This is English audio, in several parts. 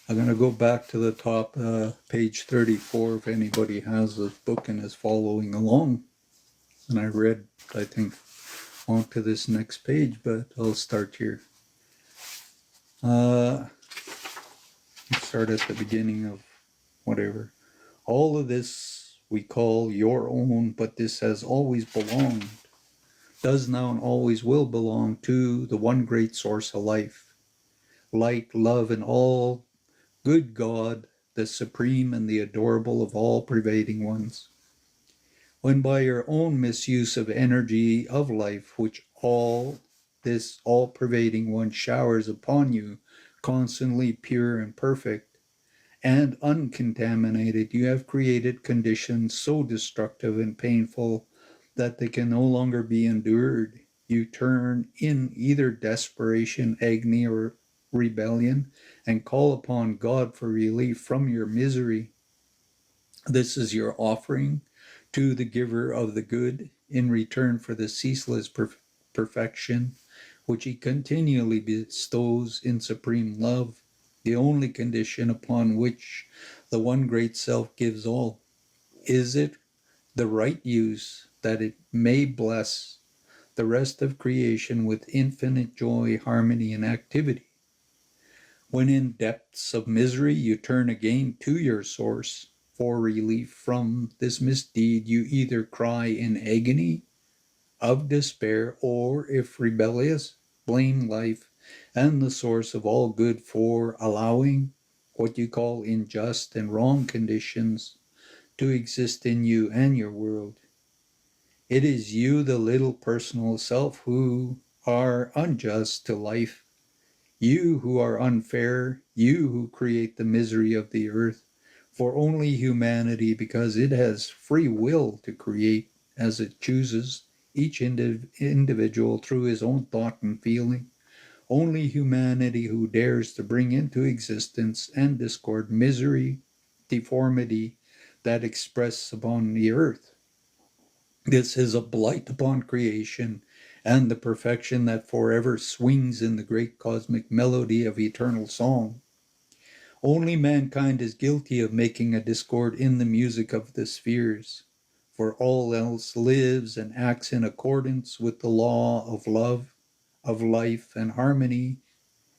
I'm going to go back to the top, page 34, if anybody has this book and is following along. And I read, I think, on to this next page, but I'll start here. Start at the beginning of whatever. All of this we call your own, but this has always belonged, does now and always will belong to the one great source of life, light, love, and all good God, the supreme and the adorable of all pervading ones. When by your own misuse of energy of life, which this all pervading one showers upon you, constantly pure and perfect and uncontaminated, you have created conditions so destructive and painful that they can no longer be endured. You turn in either desperation, agony, or rebellion and call upon God for relief from your misery. This is your offering to the giver of the good in return for the ceaseless perfection which he continually bestows in supreme love, the only condition upon which the one great self gives all. Is it the right use that it may bless the rest of creation with infinite joy, harmony, and activity? When in depths of misery you turn again to your source for relief from this misdeed, you either cry in agony of despair, or, if rebellious, blame life and the source of all good for allowing what you call unjust and wrong conditions to exist in you and your world. It is you, the little personal self, who are unjust to life, you who are unfair, you who create the misery of the earth, for only humanity, because it has free will to create as it chooses, each individual through his own thought and feeling. Only humanity who dares to bring into existence and discord misery, deformity that express upon the earth. This is a blight upon creation and the perfection that forever swings in the great cosmic melody of eternal song. Only mankind is guilty of making a discord in the music of the spheres, for all else lives and acts in accordance with the law of love, of life and harmony,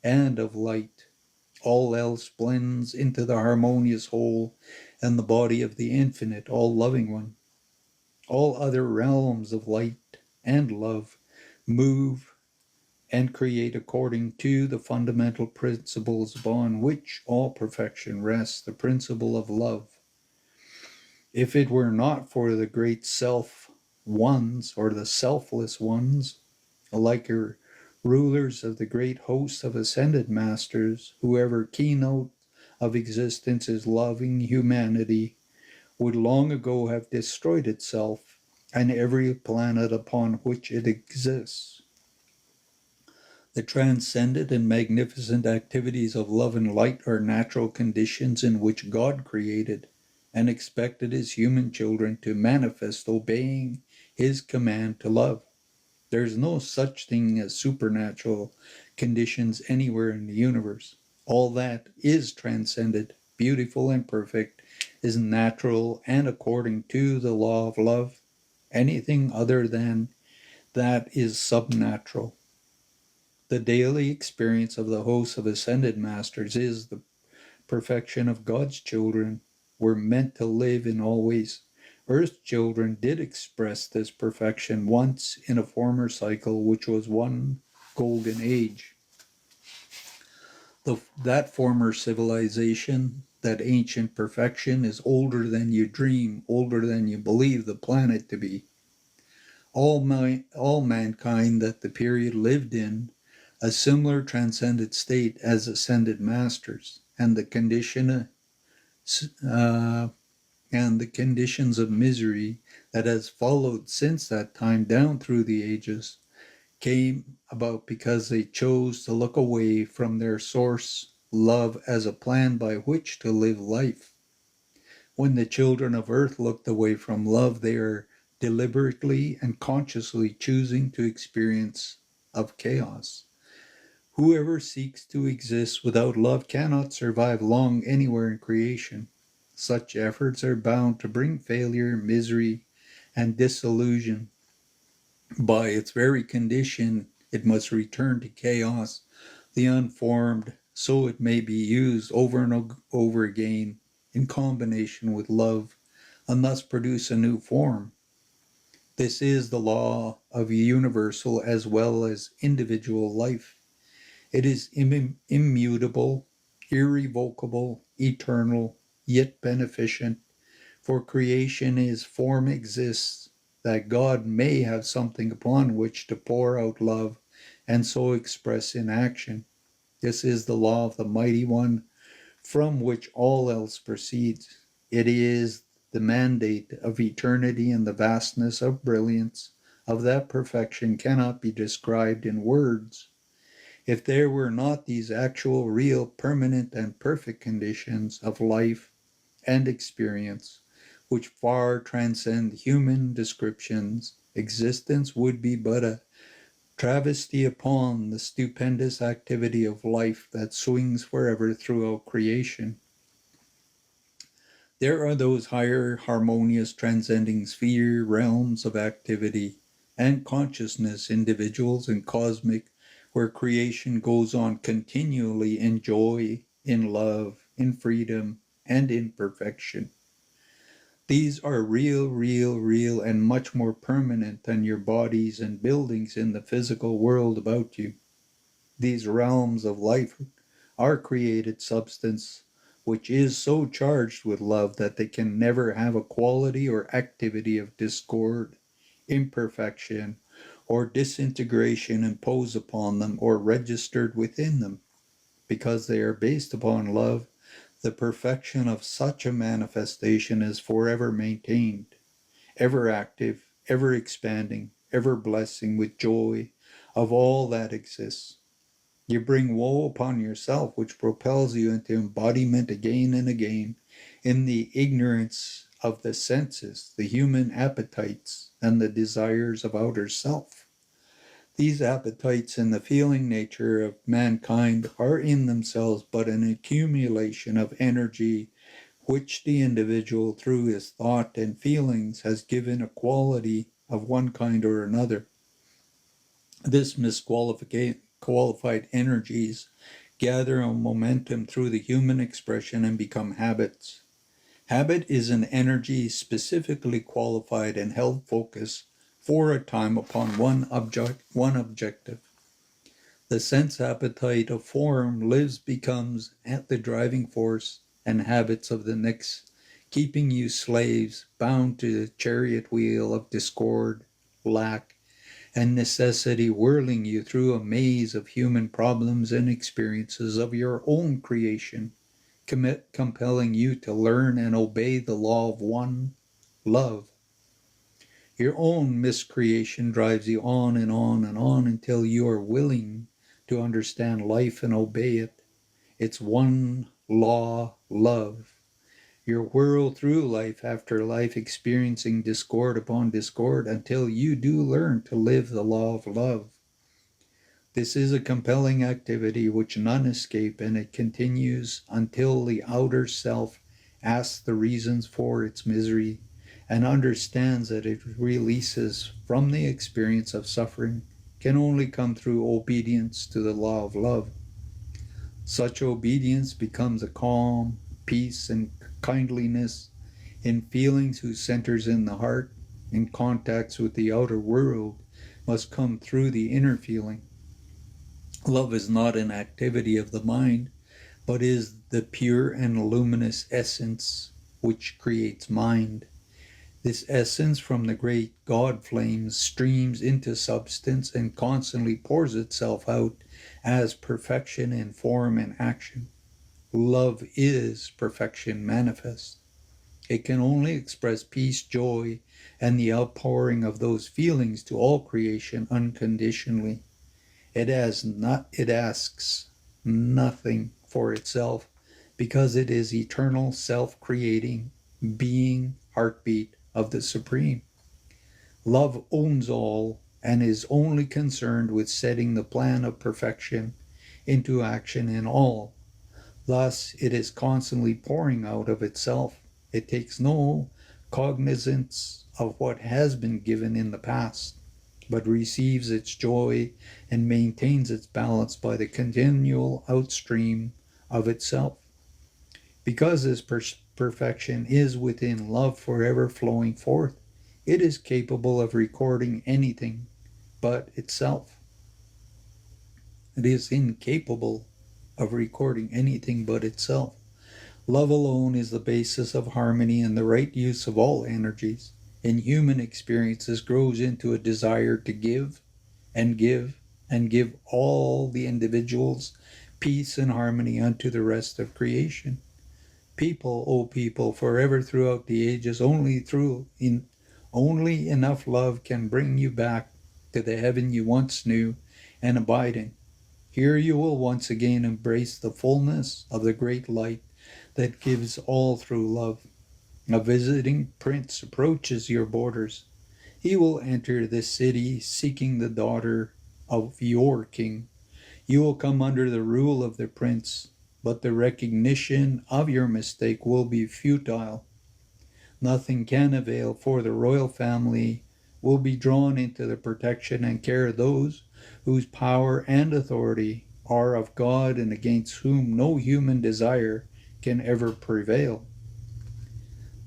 and of light. All else blends into the harmonious whole and the body of the infinite, all loving one. All other realms of light and love move and create according to the fundamental principles upon which all perfection rests, the principle of love. If it were not for the great self ones, or the selfless ones, like your rulers of the great host of ascended masters, whoever keynote of existence is loving humanity, would long ago have destroyed itself and every planet upon which it exists. The transcendent and magnificent activities of love and light are natural conditions in which God created and expected his human children to manifest, obeying his command to love. There is no such thing as supernatural conditions anywhere in the universe. All that is transcendent, beautiful, and perfect is natural and according to the law of love. Anything other than that is subnatural. The daily experience of the host of ascended masters is the perfection of God's children. We're meant to live in all ways. Earth's children did express this perfection once in a former cycle, which was one golden age. That former civilization, that ancient perfection, is older than you dream, older than you believe the planet to be. All mankind that the period lived in a similar transcended state as ascended masters, and the conditions of misery that has followed since that time down through the ages came about because they chose to look away from their source, love, as a plan by which to live life. When the children of earth looked away from love, they are deliberately and consciously choosing to experience of chaos, Whoever seeks to exist without love cannot survive long anywhere in creation. Such efforts are bound to bring failure, misery, and disillusion. By its very condition, it must return to chaos, the unformed, so it may be used over and over again in combination with love, and thus produce a new form. This is the law of universal as well as individual life. It is immutable, irrevocable, eternal, yet beneficent, for creation is form exists, that God may have something upon which to pour out love, and so express in action. This is the law of the Mighty One, from which all else proceeds. It is the mandate of eternity, and the vastness of brilliance of that perfection cannot be described in words. If there were not these actual, real, permanent, and perfect conditions of life and experience, which far transcend human descriptions, existence would be but a travesty upon the stupendous activity of life that swings forever throughout creation. There are those higher, harmonious, transcending sphere realms of activity and consciousness, individuals and cosmic, where creation goes on continually in joy, in love, in freedom, and in perfection. These are real, real, real, and much more permanent than your bodies and buildings in the physical world about you. These realms of life are created substance, which is so charged with love that they can never have a quality or activity of discord, imperfection, or disintegration imposed upon them or registered within them, because they are based upon love. The perfection of such a manifestation is forever maintained, ever active, ever expanding, ever blessing with joy of all that exists. You bring woe upon yourself, which propels you into embodiment again and again in the ignorance of the senses, the human appetites, and the desires of outer self. These appetites and the feeling nature of mankind are in themselves but an accumulation of energy which the individual through his thought and feelings has given a quality of one kind or another. This misqualified energies gather a momentum through the human expression and become habits. Habit is an energy specifically qualified and held focused for a time upon one objective. The sense appetite of form lives becomes at the driving force and habits of the next, keeping you slaves bound to the chariot wheel of discord, lack, and necessity, whirling you through a maze of human problems and experiences of your own creation, compelling you to learn and obey the law of one, love. Your own miscreation drives you on and on and on until you are willing to understand life and obey it. It's one law, love. You whirl through life after life, experiencing discord upon discord until you do learn to live the law of love. This is a compelling activity which none escape, and it continues until the outer self asks the reasons for its misery and understands that it releases from the experience of suffering can only come through obedience to the law of love. Such obedience becomes a calm, peace, and kindliness in feelings whose centers in the heart, in contacts with the outer world, must come through the inner feeling. Love is not an activity of the mind, but is the pure and luminous essence which creates mind. This essence from the great God flames streams into substance and constantly pours itself out as perfection in form and action. Love is perfection manifest. It can only express peace, joy, and the outpouring of those feelings to all creation unconditionally. It asks nothing for itself because it is eternal, self-creating being, heartbeat of the Supreme. Love owns all and is only concerned with setting the plan of perfection into action in all. Thus, it is constantly pouring out of itself. It takes no cognizance of what has been given in the past, but receives its joy and maintains its balance by the continual outstream of itself. Because this perfection is within love forever flowing forth, it is capable of recording anything but itself. It is incapable of recording anything but itself. Love alone is the basis of harmony and the right use of all energies. In human experiences grows into a desire to give and give and give all the individuals peace and harmony unto the rest of creation. People, O people, forever throughout the ages, only enough love can bring you back to the heaven you once knew and abide in. Here you will once again embrace the fullness of the great light that gives all through love. A visiting prince approaches your borders. He will enter this city seeking the daughter of your king. You will come under the rule of the prince, but the recognition of your mistake will be futile. Nothing can avail, for the royal family will be drawn into the protection and care of those whose power and authority are of God and against whom no human desire can ever prevail.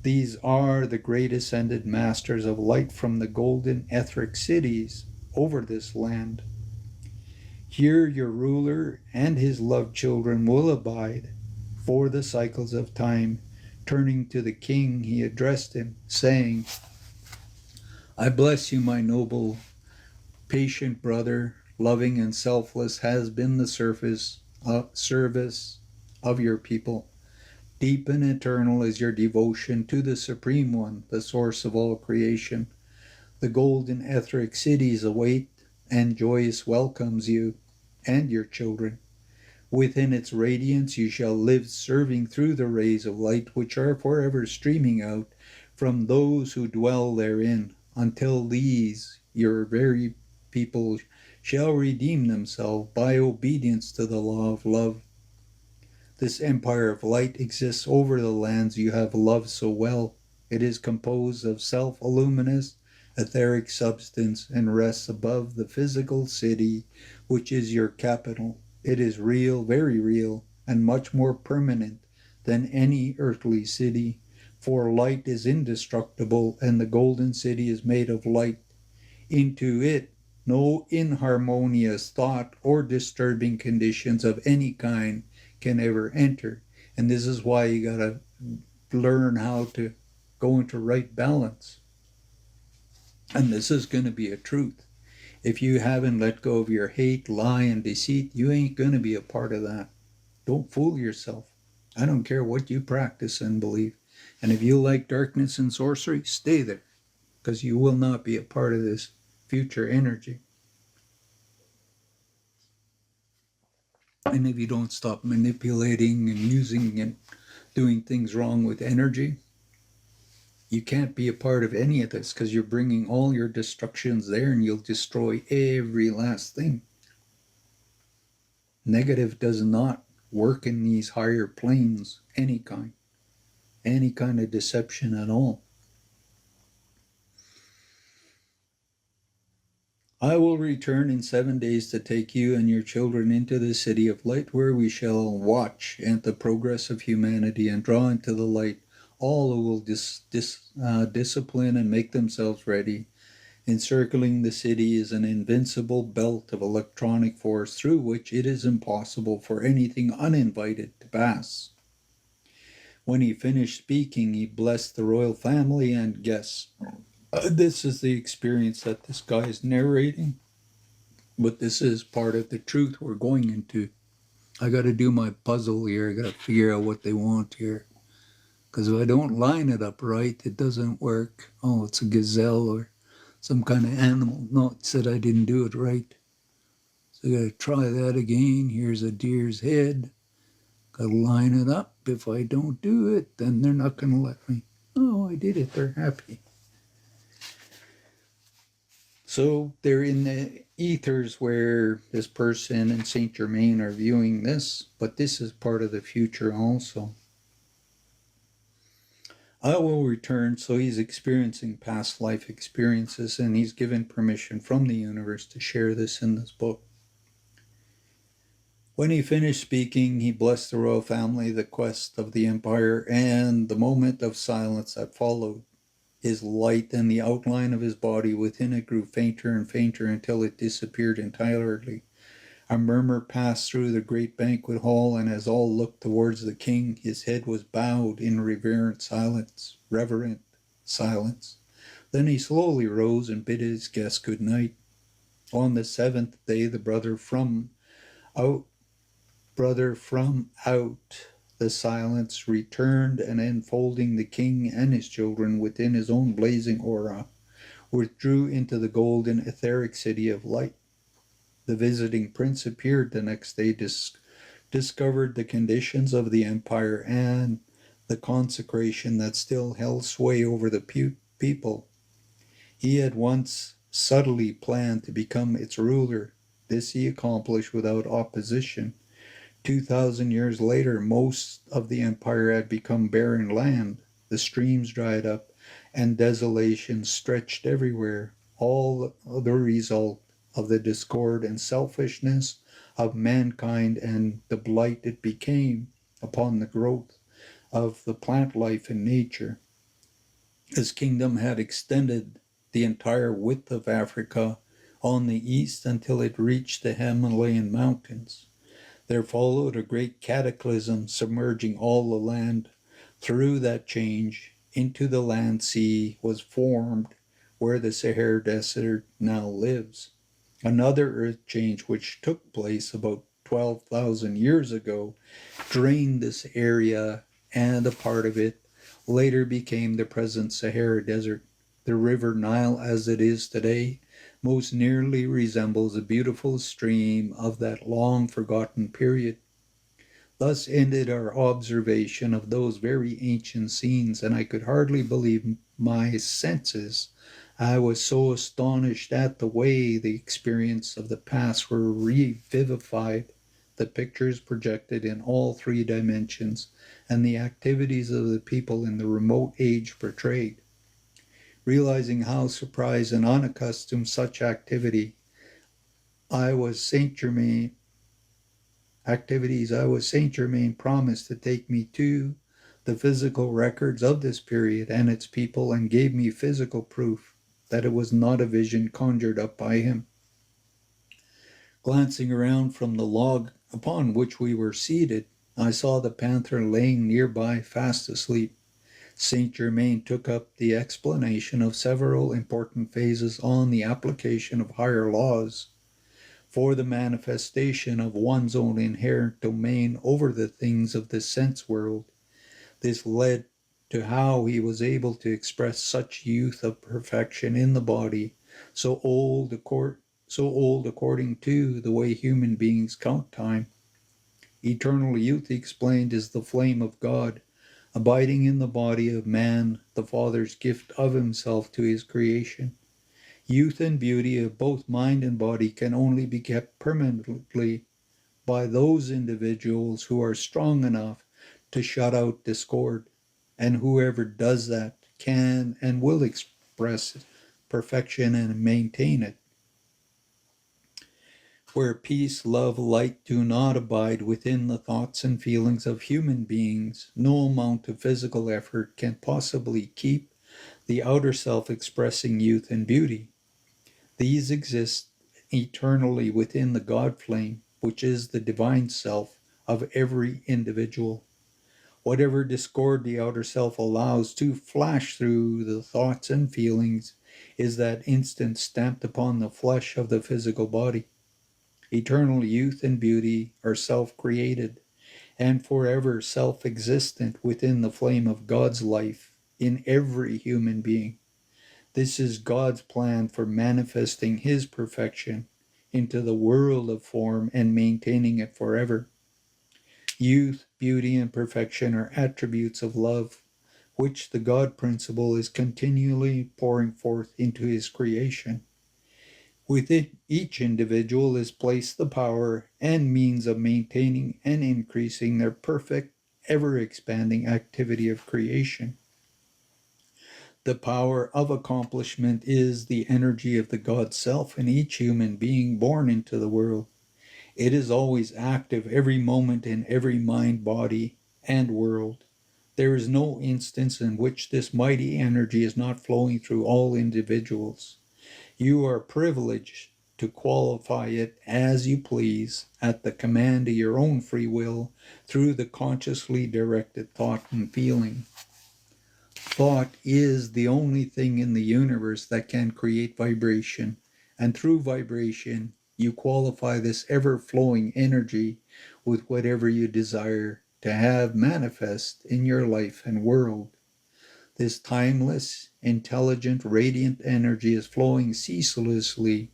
These are the great ascended masters of light from the golden etheric cities over this land. Here your ruler and his loved children will abide for the cycles of time. Turning to the king, he addressed him, saying, I bless you, my noble, patient brother. Loving and selfless has been the service of your people. Deep and eternal is your devotion to the Supreme One, the source of all creation. The golden etheric cities await and joyous welcomes you and your children. Within its radiance you shall live, serving through the rays of light which are forever streaming out from those who dwell therein, until these, your very people, shall redeem themselves by obedience to the law of love. This empire of light exists over the lands you have loved so well. It is composed of self-luminous, etheric substance and rests above the physical city, which is your capital. It is real, very real, and much more permanent than any earthly city, for light is indestructible, and the golden city is made of light. Into it no inharmonious thought or disturbing conditions of any kind can ever enter. And this is why you gotta learn how to go into right balance. And this is going to be a truth. If you haven't let go of your hate, lie, and deceit, you ain't going to be a part of that. Don't fool yourself. I don't care what you practice and believe. And if you like darkness and sorcery, stay there, because you will not be a part of this future energy. And if you don't stop manipulating and using and doing things wrong with energy, you can't be a part of any of this, because you're bringing all your destructions there and you'll destroy every last thing. Negative does not work in these higher planes, any kind of deception at all. I will return in 7 days to take you and your children into the city of light, where we shall watch at the progress of humanity and draw into the light all who will discipline and make themselves ready. Encircling the city is an invincible belt of electronic force through which it is impossible for anything uninvited to pass. When he finished speaking, he blessed the royal family and guests. This is the experience that this guy is narrating, but this is part of the truth we're going into. I got to do my puzzle here. I got to figure out what they want here. Because if I don't line it up right, it doesn't work. Oh, it's a gazelle or some kind of animal. No, it said I didn't do it right. So I got to try that again. Here's a deer's head. Got to line it up. If I don't do it, then they're not going to let me. Oh, I did it. They're happy. So they're in the ethers where this person and Saint Germain are viewing this, but this is part of the future also. I will return, so he's experiencing past life experiences, and he's given permission from the universe to share this in this book. When he finished speaking, he blessed the royal family, the quest of the empire, and the moment of silence that followed. His light and the outline of his body within it grew fainter and fainter until it disappeared entirely. A murmur passed through the great banquet hall, and as all looked towards the king, his head was bowed in reverent silence. Then he slowly rose and bid his guests good night. On the seventh day, the brother from out the silence returned, and enfolding the king and his children within his own blazing aura, withdrew into the golden etheric city of light. The visiting prince appeared the next day, discovered the conditions of the empire and the consecration that still held sway over the people. He had once subtly planned to become its ruler. This he accomplished without opposition. 2,000 years later, most of the empire had become barren land. The streams dried up, and desolation stretched everywhere, all the result of the discord and selfishness of mankind and the blight it became upon the growth of the plant life in nature. His kingdom had extended the entire width of Africa on the east until it reached the Himalayan mountains. There followed a great cataclysm, submerging all the land. Through that change, into the land sea was formed where the Sahara Desert now lives. Another earth change, which took place about 12,000 years ago, drained this area, and a part of it later became the present Sahara Desert. The river Nile, as it is today, most nearly resembles a beautiful stream of that long forgotten period. Thus ended our observation of those very ancient scenes, and I could hardly believe my senses. I was so astonished at the way the experience of the past were revivified, the pictures projected in all three dimensions, and the activities of the people in the remote age portrayed. Realizing how surprised and unaccustomed such activity I was Saint Germain promised to take me to the physical records of this period and its people, and gave me physical proof that it was not a vision conjured up by him. Glancing around from the log upon which we were seated, I saw the panther laying nearby fast asleep. Saint Germain took up the explanation of several important phases on the application of higher laws for the manifestation of one's own inherent domain over the things of the sense world. This led to how he was able to express such youth of perfection in the body, so old according to the way human beings count time. Eternal youth, he explained, is the flame of God, abiding in the body of man, the Father's gift of himself to his creation. Youth and beauty of both mind and body can only be kept permanently by those individuals who are strong enough to shut out discord, and whoever does that can and will express perfection and maintain it. Where peace, love, light do not abide within the thoughts and feelings of human beings, no amount of physical effort can possibly keep the outer self expressing youth and beauty. These exist eternally within the God flame, which is the divine self of every individual. Whatever discord the outer self allows to flash through the thoughts and feelings is that instant stamped upon the flesh of the physical body. Eternal youth and beauty are self-created and forever self-existent within the flame of God's life in every human being. This is God's plan for manifesting his perfection into the world of form and maintaining it forever. Youth, beauty, and perfection are attributes of love, which the God principle is continually pouring forth into his creation. Within each individual is placed the power and means of maintaining and increasing their perfect, ever expanding activity of creation. The power of accomplishment is the energy of the God Self in each human being born into the world. It is always active every moment in every mind, body, and world. There is no instance in which this mighty energy is not flowing through all individuals. You are privileged to qualify it as you please at the command of your own free will through the consciously directed thought and feeling. Thought is the only thing in the universe that can create vibration, and through vibration, you qualify this ever flowing energy with whatever you desire to have manifest in your life and world. This timeless, intelligent, radiant energy is flowing ceaselessly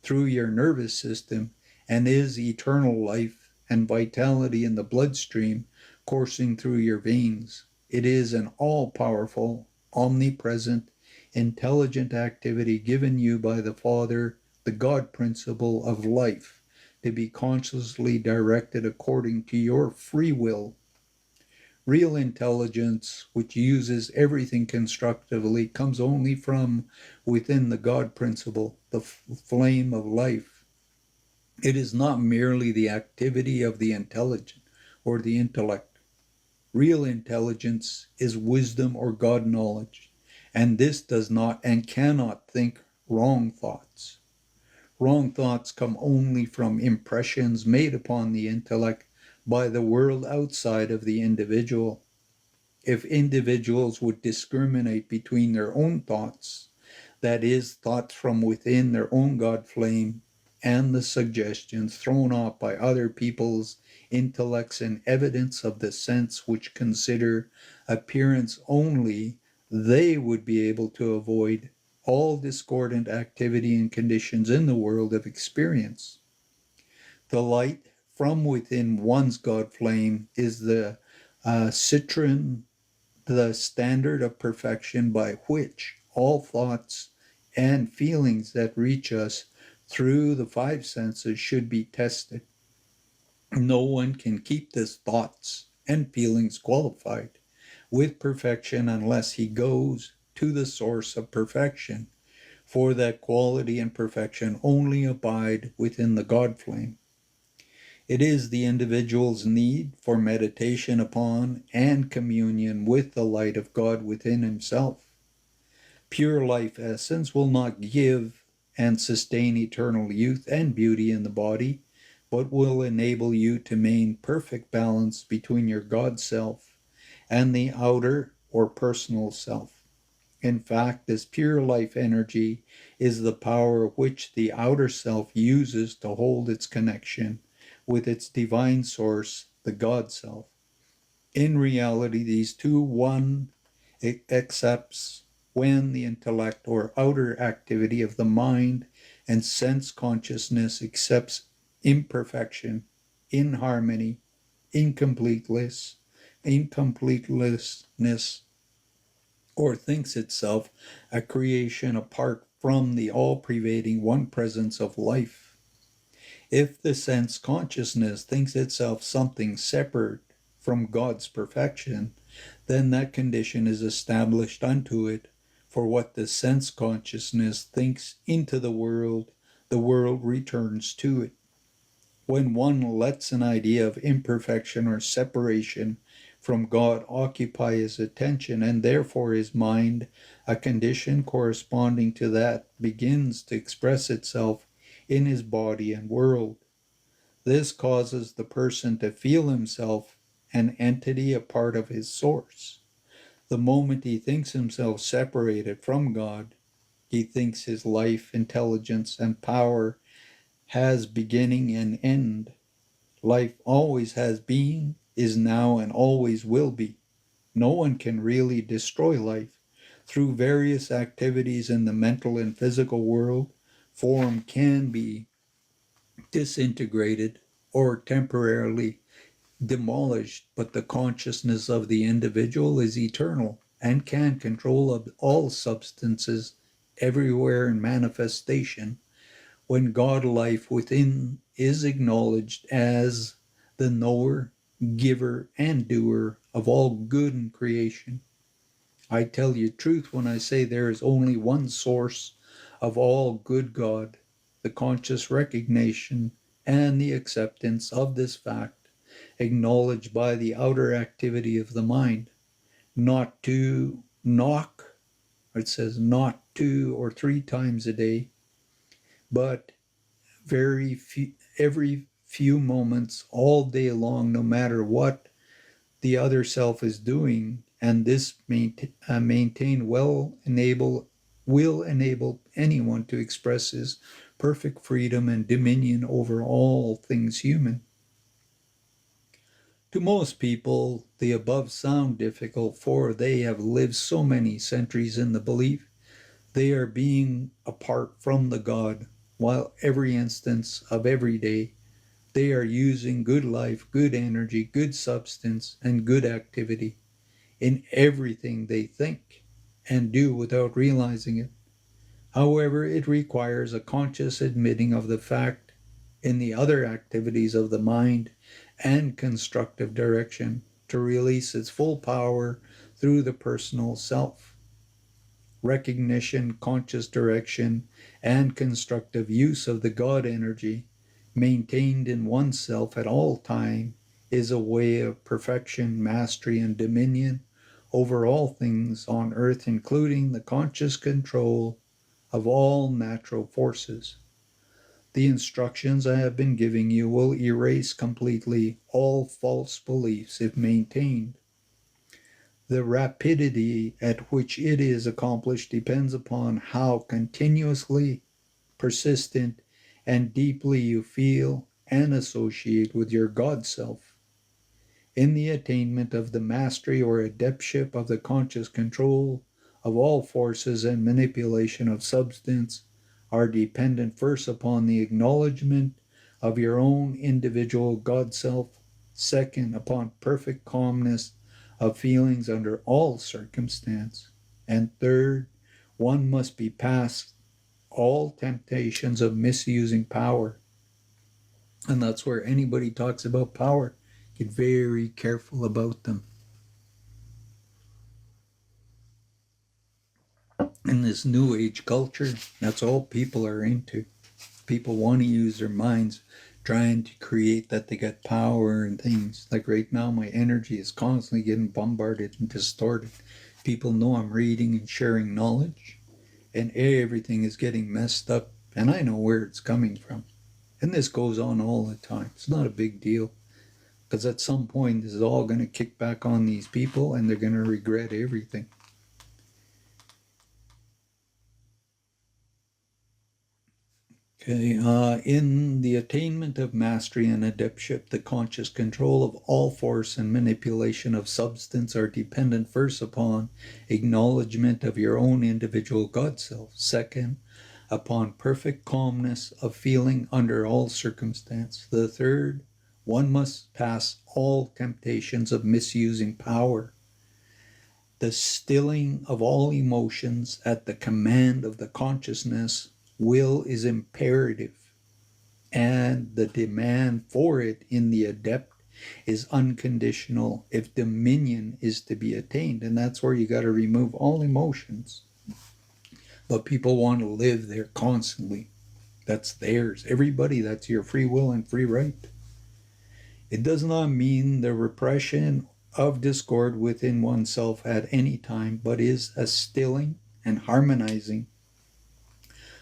through your nervous system and is eternal life and vitality in the bloodstream coursing through your veins. It is an all-powerful, omnipresent, intelligent activity given you by the Father, the God principle of life, to be consciously directed according to your free will. Real intelligence, which uses everything constructively, comes only from within the God principle, the flame of life. It is not merely the activity of the intelligent or the intellect. Real intelligence is wisdom or God knowledge, and this does not and cannot think wrong thoughts. Wrong thoughts come only from impressions made upon the intellect by the world outside of the individual. If individuals would discriminate between their own thoughts, that is, thoughts from within their own God flame, and the suggestions thrown out by other people's intellects and evidence of the sense which consider appearance only, they would be able to avoid all discordant activity and conditions in the world of experience. The light from within one's God flame is the citron, the standard of perfection by which all thoughts and feelings that reach us through the five senses should be tested. No one can keep his thoughts and feelings qualified with perfection unless he goes to the source of perfection, for that quality and perfection only abide within the God flame. It is the individual's need for meditation upon and communion with the light of God within himself. Pure life essence will not give and sustain eternal youth and beauty in the body, but will enable you to maintain perfect balance between your God self and the outer or personal self. In fact, this pure life energy is the power which the outer self uses to hold its connection with its divine source, the God self. In reality, these two one accepts when the intellect or outer activity of the mind and sense consciousness accepts imperfection, inharmony, incompleteness, or thinks itself a creation apart from the all-pervading one presence of life. If the sense consciousness thinks itself something separate from God's perfection, then that condition is established unto it, for what the sense consciousness thinks into the world returns to it. When one lets an idea of imperfection or separation from God occupy his attention and therefore his mind, a condition corresponding to that begins to express itself in his body and world. This causes the person to feel himself an entity, a part of his source. The moment he thinks himself separated from God, he thinks his life, intelligence, and power has beginning and end. Life always has been, is now, and always will be. No one can really destroy life. Through various activities in the mental and physical world, form can be disintegrated or temporarily demolished, but the consciousness of the individual is eternal and can control all substances everywhere in manifestation. when God life within is acknowledged as the knower, giver, and doer of all good in creation. I tell you truth when I say there is only one source of all good God, the conscious recognition and the acceptance of this fact, acknowledged by the outer activity of the mind, not to knock, it says not 2 or 3 times a day, but every few moments, all day long, no matter what the other self is doing, and this maintain will enable anyone to express his perfect freedom and dominion over all things human. To most people, the above sound difficult, for they have lived so many centuries in the belief they are being apart from the God, while every instance of every day they are using good life, good energy, good substance, and good activity in everything they think and do without realizing it. However, it requires a conscious admitting of the fact in the other activities of the mind and constructive direction to release its full power through the personal self. Recognition, conscious direction, and constructive use of the God energy maintained in oneself at all time is a way of perfection, mastery, and dominion over all things on earth, including the conscious control of all natural forces. The instructions I have been giving you will erase completely all false beliefs if maintained. The rapidity at which it is accomplished depends upon how continuously, persistent, and deeply you feel and associate with your God self. In the attainment of the mastery or adeptship of the conscious control of all forces and manipulation of substance are dependent first upon the acknowledgement of your own individual God self, second upon perfect calmness of feelings under all circumstance, and third, one must be past all temptations of misusing power. And that's where anybody talks about power, get very careful about them. In this new age culture, that's all people are into. People want to use their minds trying to create that they get power and things. Like right now, my energy is constantly getting bombarded and distorted. People know I'm reading and sharing knowledge, and everything is getting messed up, and I know where it's coming from. And this goes on all the time. It's not a big deal, because at some point, this is all going to kick back on these people, and they're going to regret everything. Okay, in the attainment of mastery and adeptship, the conscious control of all force and manipulation of substance are dependent first upon acknowledgement of your own individual God self, second, upon perfect calmness of feeling under all circumstance. The third, one must pass all temptations of misusing power. The stilling of all emotions at the command of the consciousness will is imperative, and the demand for it in the adept is unconditional if dominion is to be attained. And that's where you got to remove all emotions. But people want to live there constantly. That's theirs. Everybody, that's your free will and free right. It does not mean the repression of discord within oneself at any time, but is a stilling and harmonizing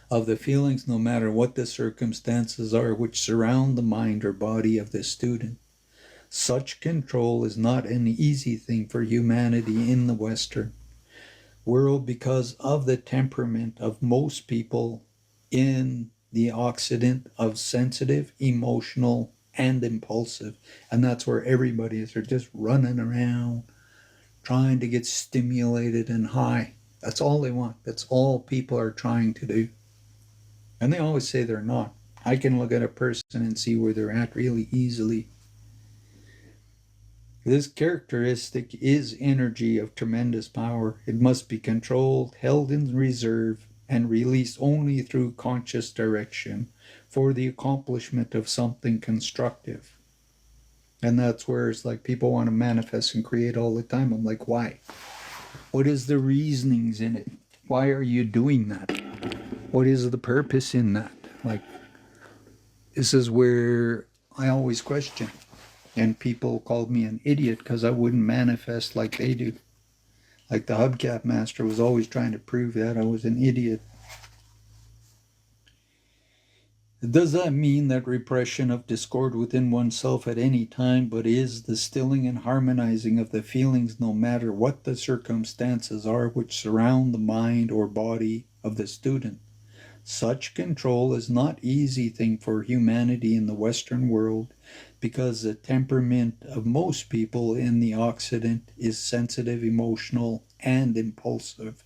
of the feelings, no matter what the circumstances are which surround the mind or body of the student. Such control is not an easy thing for humanity in the Western world because of the temperament of most people in the Occident of sensitive, emotional, and impulsive. And that's where everybody is. They're just running around trying to get stimulated and high. That's all they want. That's all people are trying to do. And they always say they're not. I can look at a person and see where they're at really easily. This characteristic is energy of tremendous power. It must be controlled, held in reserve, and released only through conscious direction for the accomplishment of something constructive. And that's where it's like people want to manifest and create all the time. I'm like, why? What is the reasonings in it? Why are you doing that? What is the purpose in that? Like, this is where I always question. And people called me an idiot because I wouldn't manifest like they do. Like the hubcap master was always trying to prove that I was an idiot. Does that mean that repression of discord within oneself at any time, but is the stilling and harmonizing of the feelings no matter what the circumstances are which surround the mind or body of the student? Such control is not easy thing for humanity in the Western world because the temperament of most people in the Occident is sensitive, emotional, and impulsive.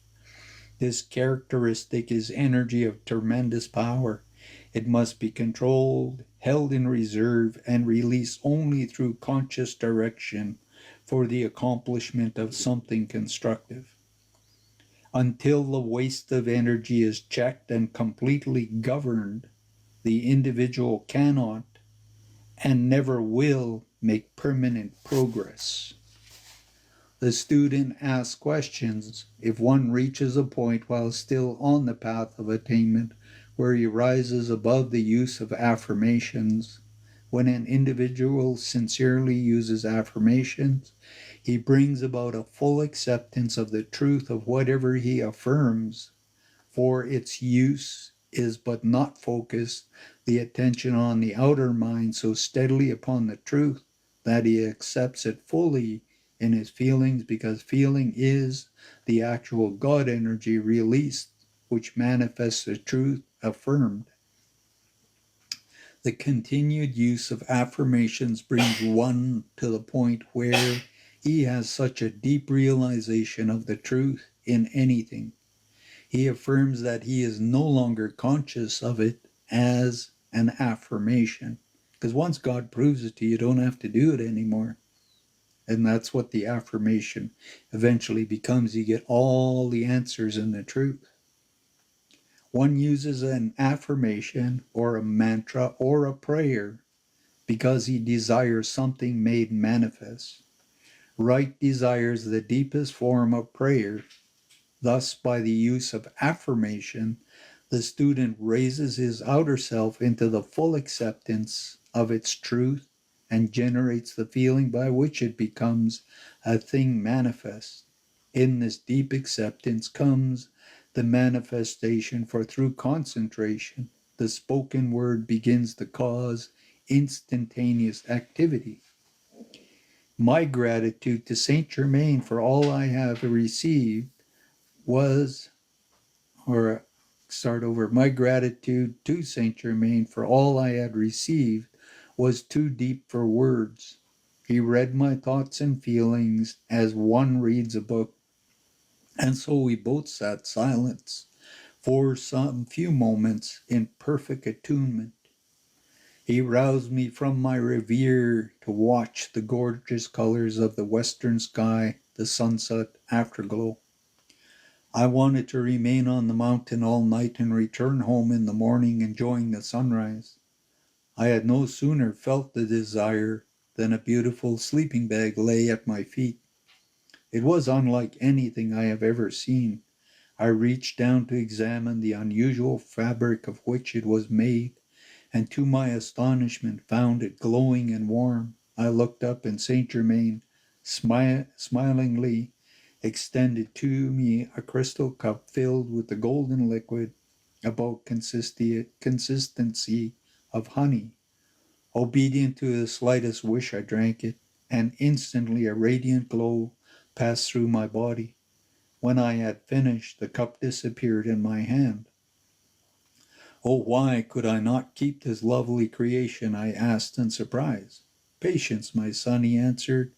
This characteristic is energy of tremendous power. It must be controlled, held in reserve, and released only through conscious direction for the accomplishment of something constructive. Until the waste of energy is checked and completely governed, the individual cannot and never will make permanent progress. The student asks questions if one reaches a point while still on the path of attainment where he rises above the use of affirmations. When an individual sincerely uses affirmations, he brings about a full acceptance of the truth of whatever he affirms, for its use is but not focused the attention on the outer mind so steadily upon the truth that he accepts it fully in his feelings, because feeling is the actual God energy released, which manifests the truth affirmed. The continued use of affirmations brings one to the point where he has such a deep realization of the truth in anything. He affirms that he is no longer conscious of it as an affirmation. Because once God proves it to you, you don't have to do it anymore. And that's what the affirmation eventually becomes. You get all the answers in the truth. One uses an affirmation or a mantra or a prayer because he desires something made manifest. Right desire is the deepest form of prayer. Thus, by the use of affirmation, the student raises his outer self into the full acceptance of its truth and generates the feeling by which it becomes a thing manifest. In this deep acceptance comes the manifestation, for through concentration, the spoken word begins to cause instantaneous activity. My gratitude to Saint Germain for all I have received was, or start over, my gratitude to Saint Germain for all I had received was too deep for words. He read my thoughts and feelings as one reads a book, and so we both sat silent for some few moments in perfect attunement. He roused me from my reverie to watch the gorgeous colors of the western sky, the sunset afterglow. I wanted to remain on the mountain all night and return home in the morning enjoying the sunrise. I had no sooner felt the desire than a beautiful sleeping bag lay at my feet. It was unlike anything I have ever seen. I reached down to examine the unusual fabric of which it was made, and to my astonishment found it glowing and warm. I looked up, and Saint Germain smilingly extended to me a crystal cup filled with the golden liquid about consistency of honey. Obedient to the slightest wish, I drank it, and instantly a radiant glow passed through my body. When I had finished, the cup disappeared in my hand. Oh, why could I not keep this lovely creation? I asked in surprise. Patience, my son, he answered.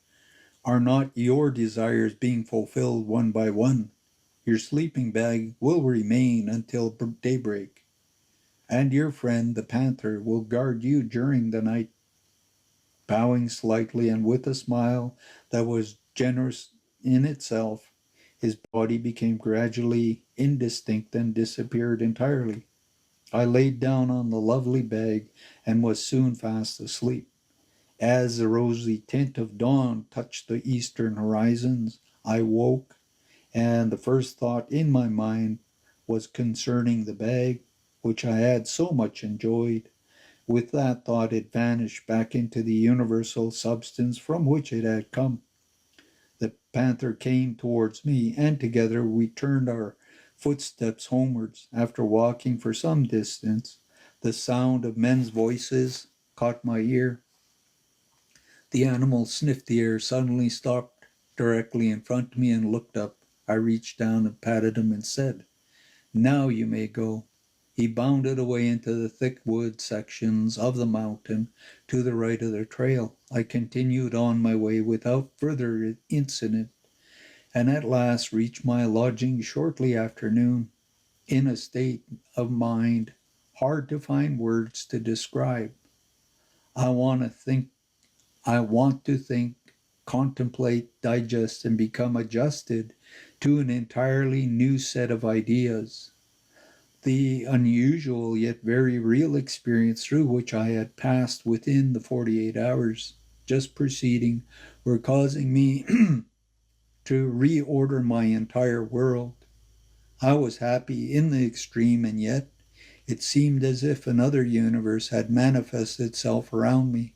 Are not your desires being fulfilled one by one? Your sleeping bag will remain until daybreak, and your friend the panther will guard you during the night. Bowing slightly and with a smile that was generous in itself, His body became gradually indistinct and disappeared entirely. I laid down on the lovely bag and was soon fast asleep. As the rosy tint of dawn touched the eastern horizons, I woke, and the first thought in my mind was concerning the bag, which I had so much enjoyed. With that thought, it vanished back into the universal substance from which it had come. The panther came towards me, and together we turned our footsteps homewards. After walking for some distance, the sound of men's voices caught my ear. The animal sniffed the air, suddenly stopped directly in front of me and looked up. I reached down and patted him and said, "Now you may go." He bounded away into the thick wood sections of the mountain to the right of the trail. I continued on my way without further incident, and at last reached my lodging shortly after noon, in a state of mind hard to find words to describe. I want to think, I want to think, contemplate, digest, and become adjusted to an entirely new set of ideas. The unusual yet very real experience through which I had passed within the 48 hours just preceding were causing me to reorder my entire world. I was happy in the extreme, and yet it seemed as if another universe had manifested itself around me.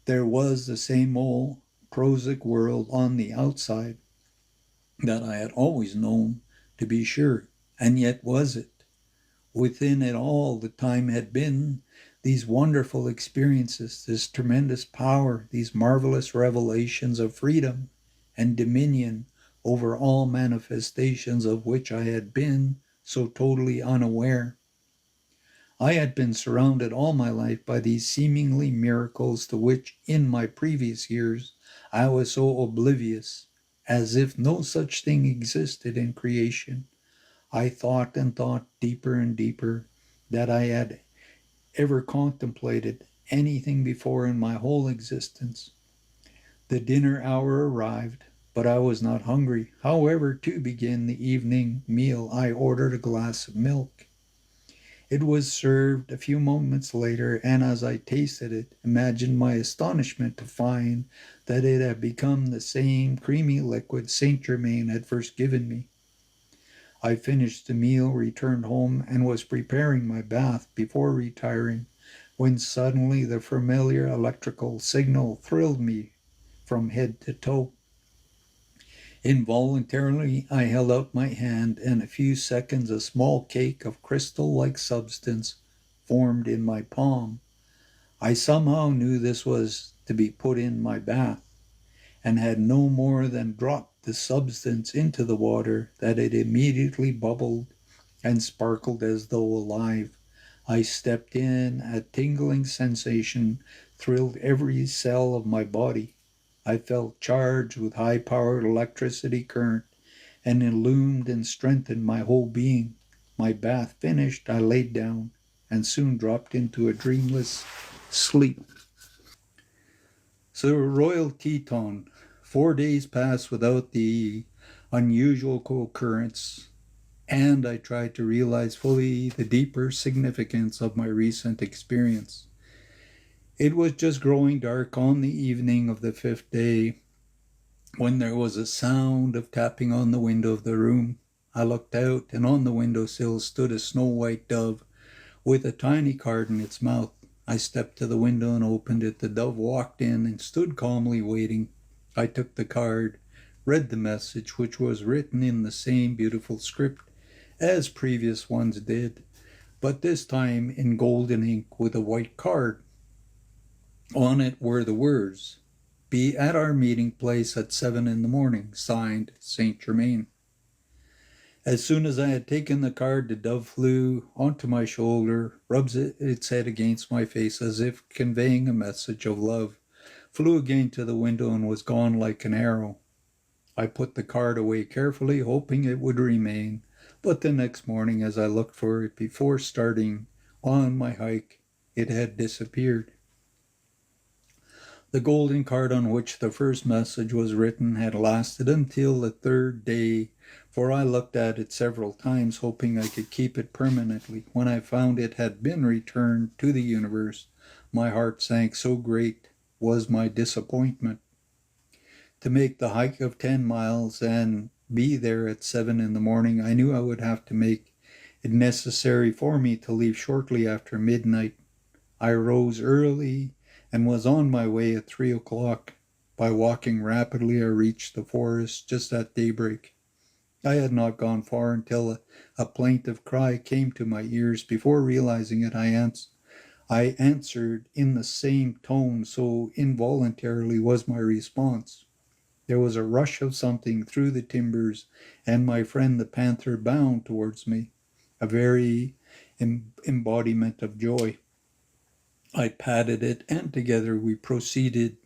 There was the same old prosaic world on the outside that I had always known, to be sure, and yet was it? Within it all the time had been these wonderful experiences, this tremendous power, these marvelous revelations of freedom and dominion over all manifestations of which I had been so totally unaware. I had been surrounded all my life by these seemingly miracles to which in my previous years I was so oblivious, as if no such thing existed in creation. I thought and thought deeper and deeper that I had ever contemplated anything before in my whole existence. The dinner hour arrived, but I was not hungry. However, to begin the evening meal, I ordered a glass of milk. It was served a few moments later, and as I tasted it, imagined my astonishment to find that it had become the same creamy liquid Saint Germain had first given me. I finished the meal, returned home, and was preparing my bath before retiring, when suddenly the familiar electrical signal thrilled me from head to toe. Involuntarily, I held out my hand, and in a few seconds a small cake of crystal-like substance formed in my palm. I somehow knew this was to be put in my bath, and had no more than dropped the substance into the water that it immediately bubbled and sparkled as though alive. I stepped in, a tingling sensation thrilled every cell of my body. I felt charged with high-powered electricity current and illumined and strengthened my whole being. My bath finished, I laid down and soon dropped into a dreamless sleep. So, Royal Teton, 4 days passed without the unusual occurrence, and I tried to realize fully the deeper significance of my recent experience. It was just growing dark on the evening of the 5th day when there was a sound of tapping on the window of the room. I looked out, and on the windowsill stood a snow-white dove with a tiny card in its mouth. I stepped to the window and opened it. The dove walked in and stood calmly waiting. I took the card, read the message, which was written in the same beautiful script as previous ones did, but this time in golden ink with a white card. On it were the words, "Be at our meeting place at 7 in the morning, signed Saint Germain." As soon as I had taken the card, the dove flew onto my shoulder, rubbed its head against my face as if conveying a message of love, flew again to the window, and was gone like an arrow. I put the card away carefully, hoping it would remain, but the next morning, as I looked for it before starting on my hike, it had disappeared. The golden card on which the first message was written had lasted until the third day, for I looked at it several times, hoping I could keep it permanently. When I found it had been returned to the universe, my heart sank, so great was my disappointment. To make the hike of 10 miles and be there at 7 in the morning, I knew I would have to make it necessary for me to leave shortly after midnight. I rose early and was on my way at 3 o'clock. By walking rapidly, I reached the forest just at daybreak. I had not gone far until a plaintive cry came to my ears. Before realizing it, I answered in the same tone, so involuntarily was my response. There was a rush of something through the timbers, and my friend the panther bounded towards me, a very embodiment of joy. I patted it, and together we proceeded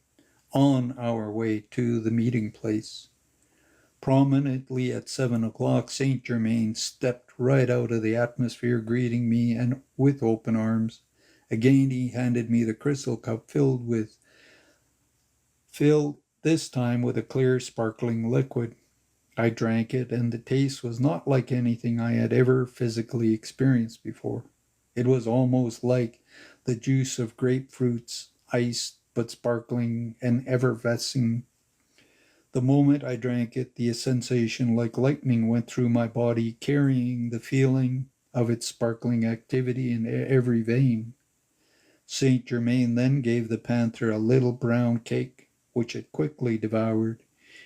on our way to the meeting place. Prominently at 7 o'clock, Saint Germain stepped right out of the atmosphere, greeting me and with open arms. Again he handed me the crystal cup filled this time with a clear, sparkling liquid. I drank it, and the taste was not like anything I had ever physically experienced before. It was almost like the juice of grapefruits, iced but sparkling and effervescing. The moment I drank it, the sensation like lightning went through my body, carrying the feeling of its sparkling activity in every vein. Saint Germain then gave the panther a little brown cake, which it quickly devoured.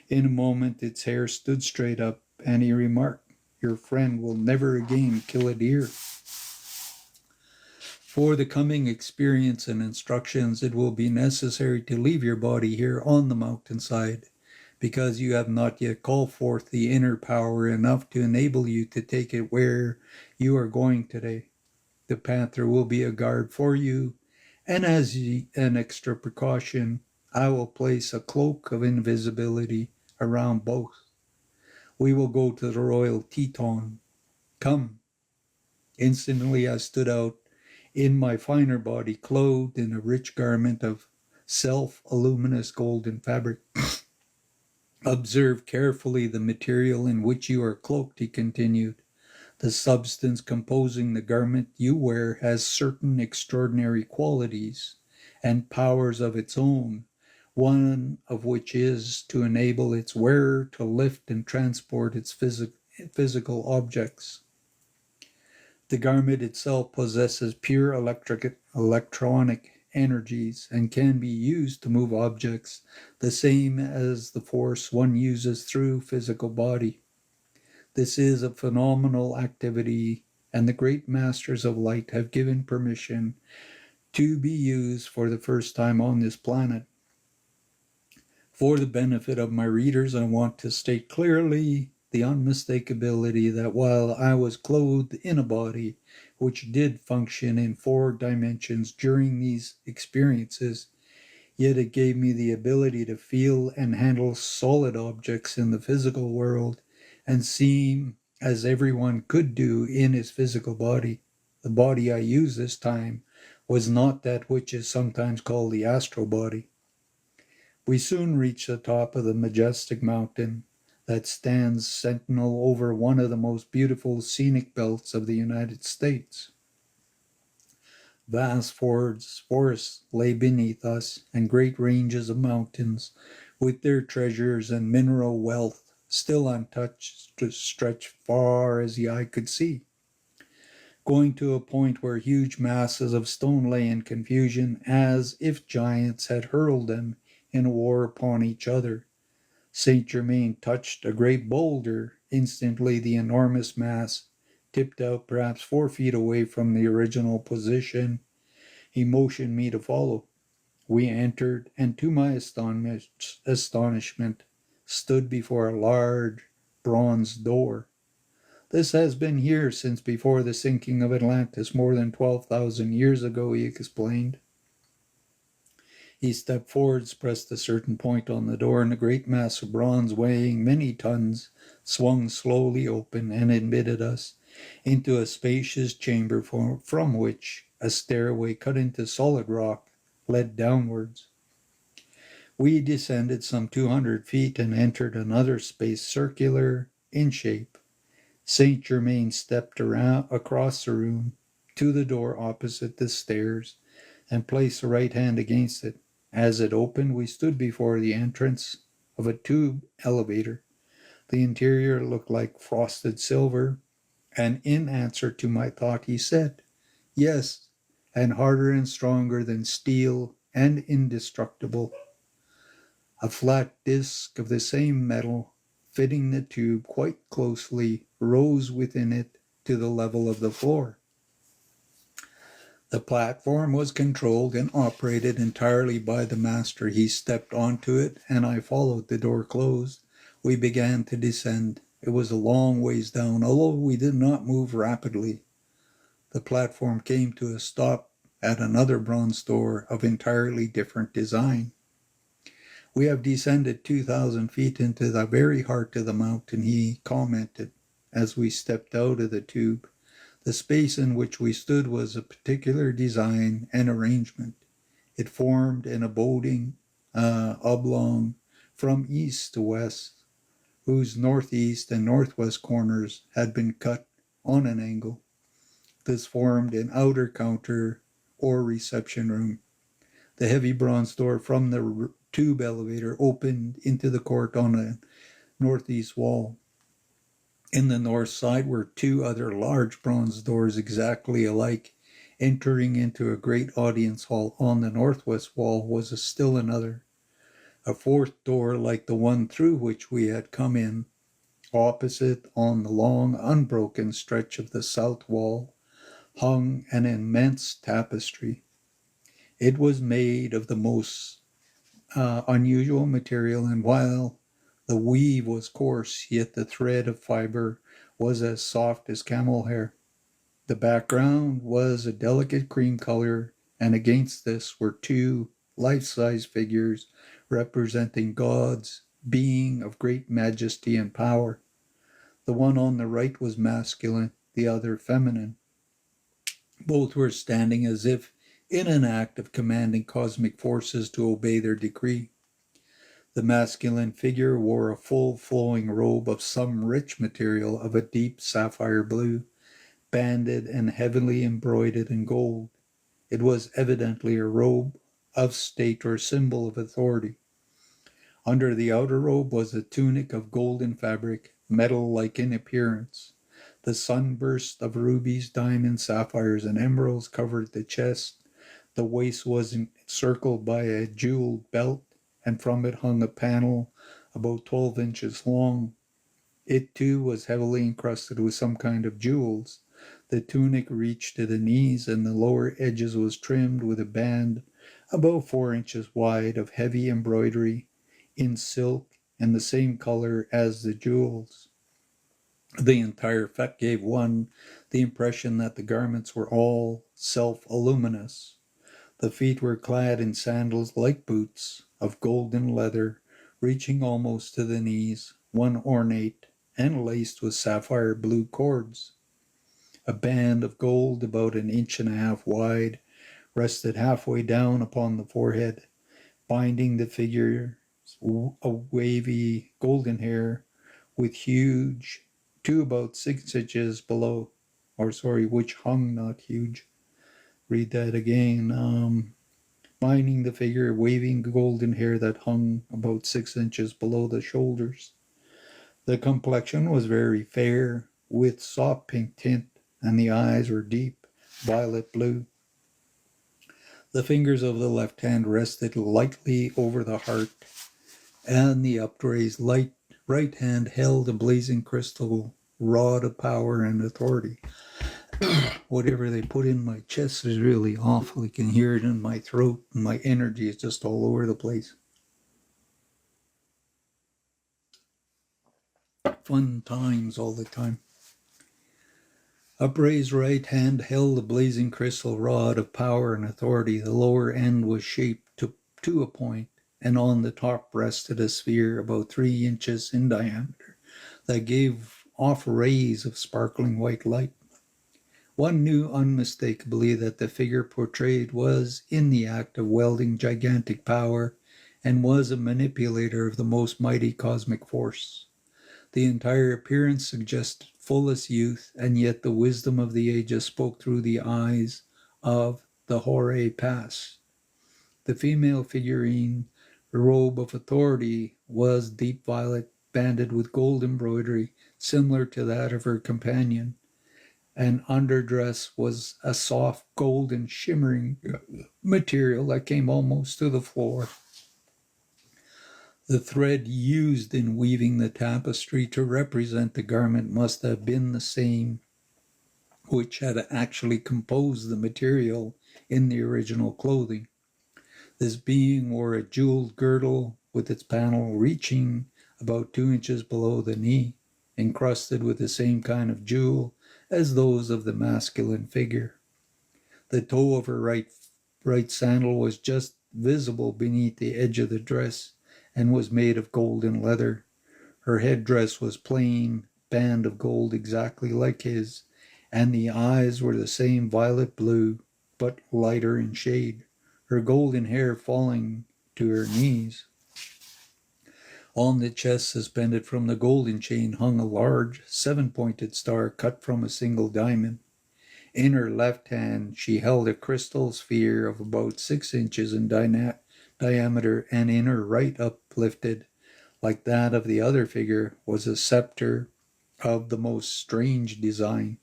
In a moment its hair stood straight up, and he remarked, "Your friend will never again kill a deer." For the coming experience and instructions, it will be necessary to leave your body here on the mountainside, because you have not yet called forth the inner power enough to enable you to take it where you are going today. The panther will be a guard for you, and as an extra precaution, I will place a cloak of invisibility around both. We will go to the royal Teton. Come. Instantly I stood out in my finer body, clothed in a rich garment of self-luminous golden fabric. Observe carefully the material in which you are cloaked, he continued. The substance composing the garment you wear has certain extraordinary qualities and powers of its own, one of which is to enable its wearer to lift and transport its physical objects. The garment itself possesses pure electronic energies and can be used to move objects, the same as the force one uses through physical body. This is a phenomenal activity, and the great masters of light have given permission to be used for the first time on this planet. For the benefit of my readers, I want to state clearly the unmistakability that while I was clothed in a body which did function in 4 dimensions during these experiences, yet it gave me the ability to feel and handle solid objects in the physical world and seem as everyone could do in his physical body. The body I used this time was not that which is sometimes called the astral body. We soon reached the top of the majestic mountain that stands sentinel over one of the most beautiful scenic belts of the United States. Vast forests lay beneath us, and great ranges of mountains, with their treasures and mineral wealth still untouched, stretched far as the eye could see, going to a point where huge masses of stone lay in confusion, as if giants had hurled them in war upon each other. Saint Germain touched a great boulder. Instantly the enormous mass tipped out perhaps 4 feet away from the original position. He motioned me to follow. We entered, and to my astonishment, stood before a large bronze door. "This has been here since before the sinking of Atlantis, more than 12,000 years ago," he explained. He stepped forwards, pressed a certain point on the door, and a great mass of bronze weighing many tons swung slowly open and admitted us into a spacious chamber from which a stairway cut into solid rock led downwards. We descended some 200 feet and entered another space circular in shape. Saint Germain stepped across the room to the door opposite the stairs and placed the right hand against it. As it opened, we stood before the entrance of a tube elevator. The interior looked like frosted silver, and in answer to my thought, he said, "Yes, and harder and stronger than steel and indestructible." A flat disc of the same metal, fitting the tube quite closely, rose within it to the level of the floor. The platform was controlled and operated entirely by the master. He stepped onto it, and I followed. The door closed. We began to descend. It was a long ways down, although we did not move rapidly. The platform came to a stop at another bronze door of entirely different design. "We have descended 2,000 feet into the very heart of the mountain," he commented as we stepped out of the tube. The space in which we stood was a particular design and arrangement. It formed an oblong from east to west, whose northeast and northwest corners had been cut on an angle. This formed an outer counter or reception room. The heavy bronze door from the tube elevator opened into the court on a northeast wall. In the north side were two other large bronze doors exactly alike, entering into a great audience hall. On the northwest wall was still another, a fourth door like the one through which we had come in. Opposite, on the long, unbroken stretch of the south wall, hung an immense tapestry. It was made of the most unusual material, and while the weave was coarse, yet the thread of fiber was as soft as camel hair. The background was a delicate cream color, and against this were two life-size figures representing gods, being of great majesty and power. The one on the right was masculine, the other feminine. Both were standing as if in an act of commanding cosmic forces to obey their decree. The masculine figure wore a full flowing robe of some rich material of a deep sapphire blue, banded and heavily embroidered in gold. It was evidently a robe of state or symbol of authority. Under the outer robe was a tunic of golden fabric, metal-like in appearance. The sunburst of rubies, diamonds, sapphires, and emeralds covered the chest. The waist was encircled by a jeweled belt, and from it hung a panel about 12 inches long. It too was heavily encrusted with some kind of jewels. The tunic reached to the knees, and the lower edges was trimmed with a band about 4 inches wide of heavy embroidery in silk and the same color as the jewels. The entire effect gave one the impression that the garments were all self-luminous. The feet were clad in sandals like boots of golden leather, reaching almost to the knees, one ornate and laced with sapphire blue cords. A band of gold about 1.5 inches wide rested halfway down upon the forehead, binding the figure's wavy golden hair with huge, to about 6 inches below, which hung, not huge. Read that again. Binding the figure, waving golden hair that hung about 6 inches below the shoulders. The complexion was very fair, with soft pink tint, and the eyes were deep violet blue. The fingers of the left hand rested lightly over the heart, and the upraised right hand held a blazing crystal rod of power and authority. Whatever they put in my chest is really awful. You can hear it in my throat, and my energy is just all over the place. Fun times all the time. Upraised right hand held a blazing crystal rod of power and authority. The lower end was shaped to a point, and on the top rested a sphere about 3 inches in diameter that gave off rays of sparkling white light. One knew unmistakably that the figure portrayed was in the act of wielding gigantic power and was a manipulator of the most mighty cosmic force. The entire appearance suggested fullest youth, and yet the wisdom of the ages spoke through the eyes of the Horae Pass. The female figurine robe of authority was deep violet, banded with gold embroidery, similar to that of her companion. An underdress was a soft, golden, shimmering material that came almost to the floor. The thread used in weaving the tapestry to represent the garment must have been the same which had actually composed the material in the original clothing. This being wore a jeweled girdle with its panel reaching about 2 inches below the knee, encrusted with the same kind of jewel as those of the masculine figure. The toe of her right sandal was just visible beneath the edge of the dress and was made of golden leather. Her headdress was plain, band of gold exactly like his, and the eyes were the same violet blue, but lighter in shade, her golden hair falling to her knees. On the chest, suspended from the golden chain, hung a large, 7-pointed star cut from a single diamond. In her left hand, she held a crystal sphere of about 6 inches in diameter, and in her right, uplifted, like that of the other figure, was a scepter of the most strange design.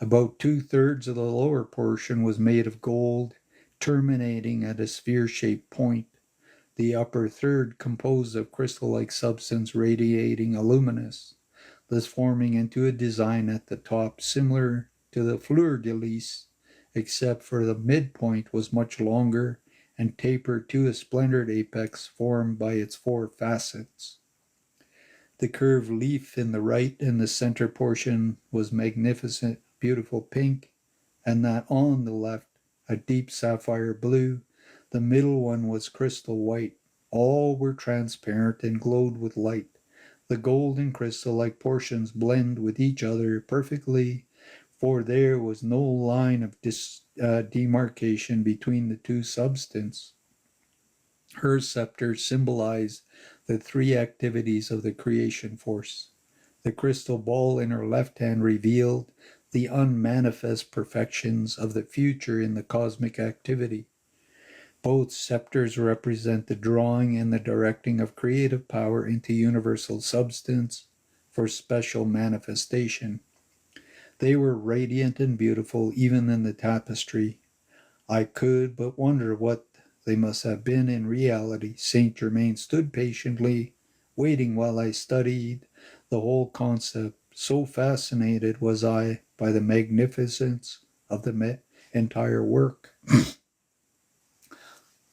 About 2/3 of the lower portion was made of gold, terminating at a sphere-shaped point. The upper third composed of crystal-like substance radiating a luminous, thus forming into a design at the top similar to the fleur-de-lis, except for the midpoint was much longer and tapered to a splendid apex formed by its 4 facets. The curved leaf in the right and the center portion was magnificent, beautiful pink, and that on the left a deep sapphire blue. The middle one was crystal white. All were transparent and glowed with light. The gold and crystal-like portions blend with each other perfectly, for there was no line of demarcation between the two substances. Her scepter symbolized the 3 activities of the creation force. The crystal ball in her left hand revealed the unmanifest perfections of the future in the cosmic activity. Both scepters represent the drawing and the directing of creative power into universal substance for special manifestation. They were radiant and beautiful even in the tapestry. I could but wonder what they must have been in reality. Saint Germain stood patiently, waiting while I studied the whole concept. So fascinated was I by the magnificence of the entire work.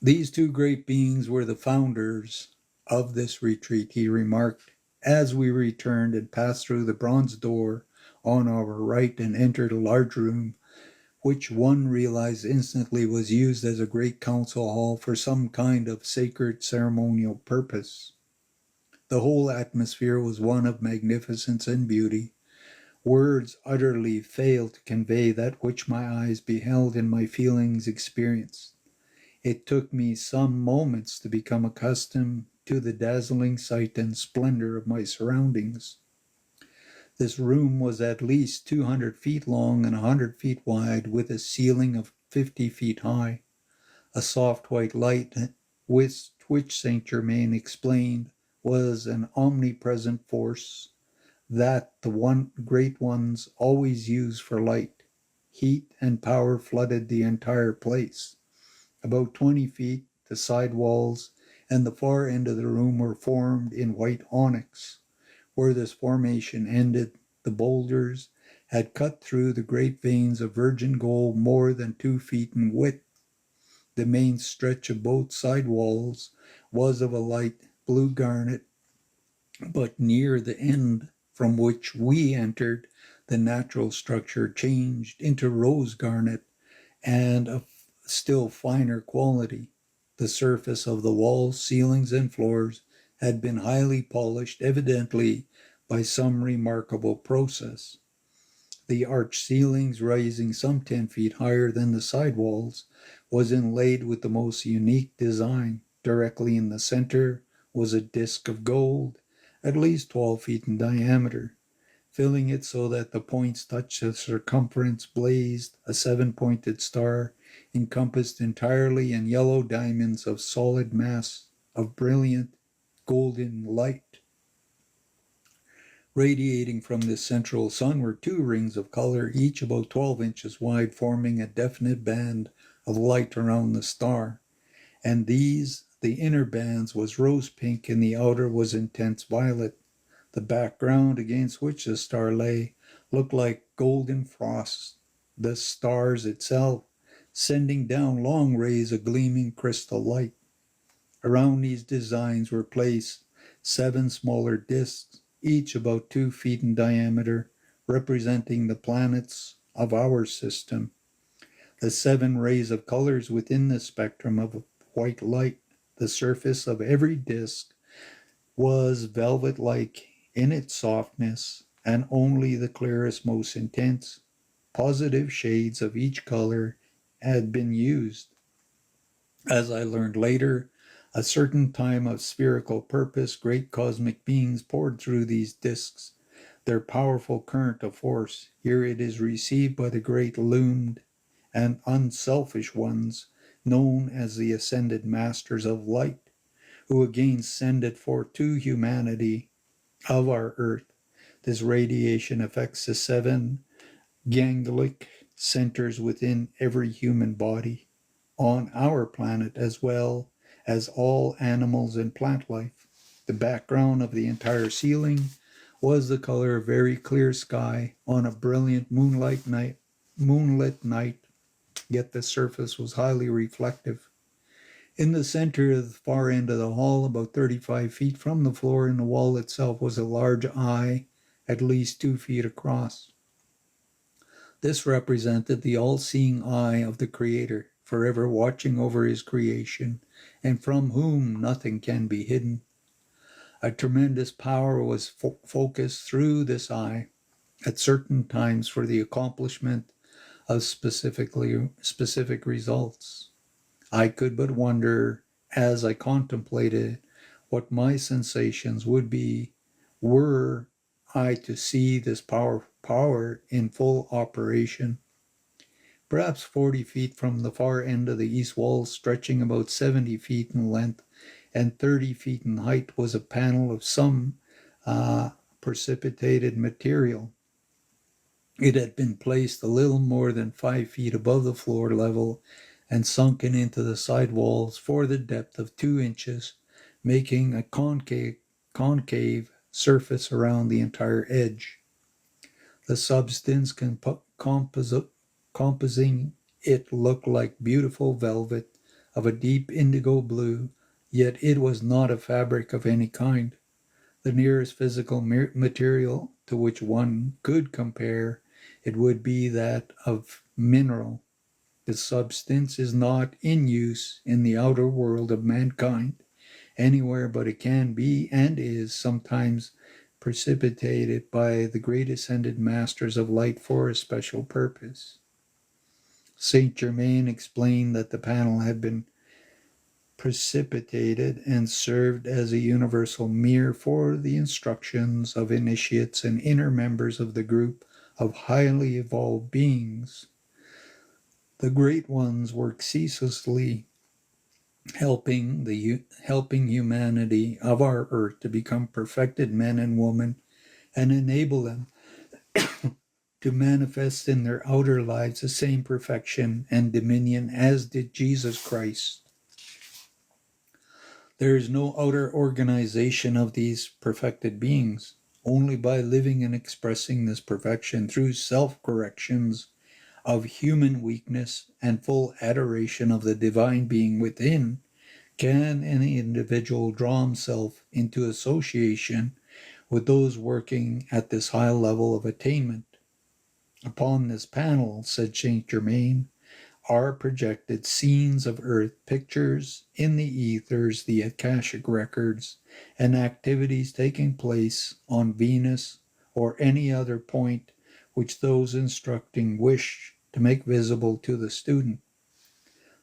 These 2 great beings were the founders of this retreat, he remarked, as we returned and passed through the bronze door on our right and entered a large room, which one realized instantly was used as a great council hall for some kind of sacred ceremonial purpose. The whole atmosphere was one of magnificence and beauty. Words utterly failed to convey that which my eyes beheld and my feelings experienced. It took me some moments to become accustomed to the dazzling sight and splendor of my surroundings. This room was at least 200 feet long and 100 feet wide, with a ceiling of 50 feet high. A soft white light, which Saint Germain explained was an omnipresent force that the great ones always use for light. Heat and power flooded the entire place. About 20 feet, the side walls and the far end of the room were formed in white onyx. Where this formation ended, the boulders had cut through the great veins of virgin gold more than 2 feet in width. The main stretch of both side walls was of a light blue garnet, but near the end from which we entered, the natural structure changed into rose garnet and of still finer quality. The surface of the walls, ceilings, and floors had been highly polished, evidently by some remarkable process. The arched ceilings, rising some 10 feet higher than the side walls, was inlaid with the most unique design. Directly in the center was a disc of gold, at least 12 feet in diameter. Filling it so that the points touched the circumference blazed a seven-pointed star encompassed entirely in yellow diamonds of solid mass of brilliant golden light. Radiating from this central sun were two rings of color, each about 12 inches wide, forming a definite band of light around the star. And these, the inner bands, was rose pink and the outer was intense violet. The background against which the star lay looked like golden frost, the stars itself sending down long rays of gleaming crystal light. Around these designs were placed 7 smaller discs, each about 2 feet in diameter, representing the planets of our system. The 7 rays of colors within the spectrum of white light. The surface of every disc was velvet-like in its softness, and only the clearest, most intense, positive shades of each color had been used. As I learned later, a certain time of spherical purpose, great cosmic beings poured through these discs their powerful current of force. Here it is received by the great illumined and unselfish ones, known as the Ascended Masters of Light, who again send it forth to humanity of our earth. This radiation affects the 7 ganglic centers within every human body on our planet, as well as all animals and plant life. The background of the entire ceiling was the color of very clear sky on a brilliant moonlit night, yet the surface was highly reflective. In the center of the far end of the hall, about 35 feet from the floor in the wall itself, was a large eye, at least 2 feet across. This represented the all-seeing eye of the Creator, forever watching over his creation, and from whom nothing can be hidden. A tremendous power was focused through this eye at certain times for the accomplishment of specific results. I could but wonder, as I contemplated, what my sensations would be were I to see this power in full operation. Perhaps 40 feet from the far end of the east wall, stretching about 70 feet in length and 30 feet in height, was a panel of some precipitated material. It had been placed a little more than 5 feet above the floor level and sunken into the side walls for the depth of 2 inches, making a concave surface around the entire edge. The substance composing it looked like beautiful velvet of a deep indigo blue, yet it was not a fabric of any kind. The nearest physical material to which one could compare it would be that of mineral. The substance is not in use in the outer world of mankind anywhere, but it can be and is sometimes precipitated by the great ascended masters of light for a special purpose. Saint Germain explained that the panel had been precipitated and served as a universal mirror for the instructions of initiates and inner members of the group of highly evolved beings. The great ones work ceaselessly helping humanity of our earth to become perfected men and women and enable them to manifest in their outer lives the same perfection and dominion as did Jesus Christ. There is no outer organization of these perfected beings. Only by living and expressing this perfection through self-corrections of human weakness and full adoration of the divine being within can any individual draw himself into association with those working at this high level of attainment. Upon this panel, said Saint Germain, are projected scenes of earth, pictures in the ethers, the Akashic records, and activities taking place on Venus or any other point which those instructing wish to make visible to the student.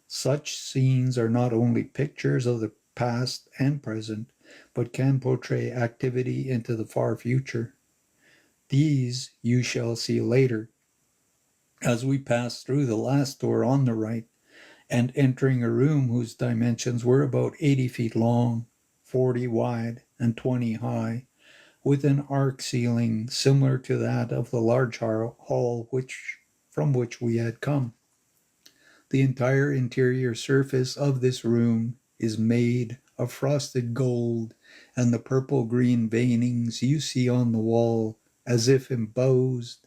Such scenes are not only pictures of the past and present, but can portray activity into the far future. These you shall see later. As we passed through the last door on the right, and entering a room whose dimensions were about 80 feet long, 40 wide, and 20 high, with an arc ceiling similar to that of the large hall from which we had come. The entire interior surface of this room is made of frosted gold, and the purple-green veinings you see on the wall, as if embossed,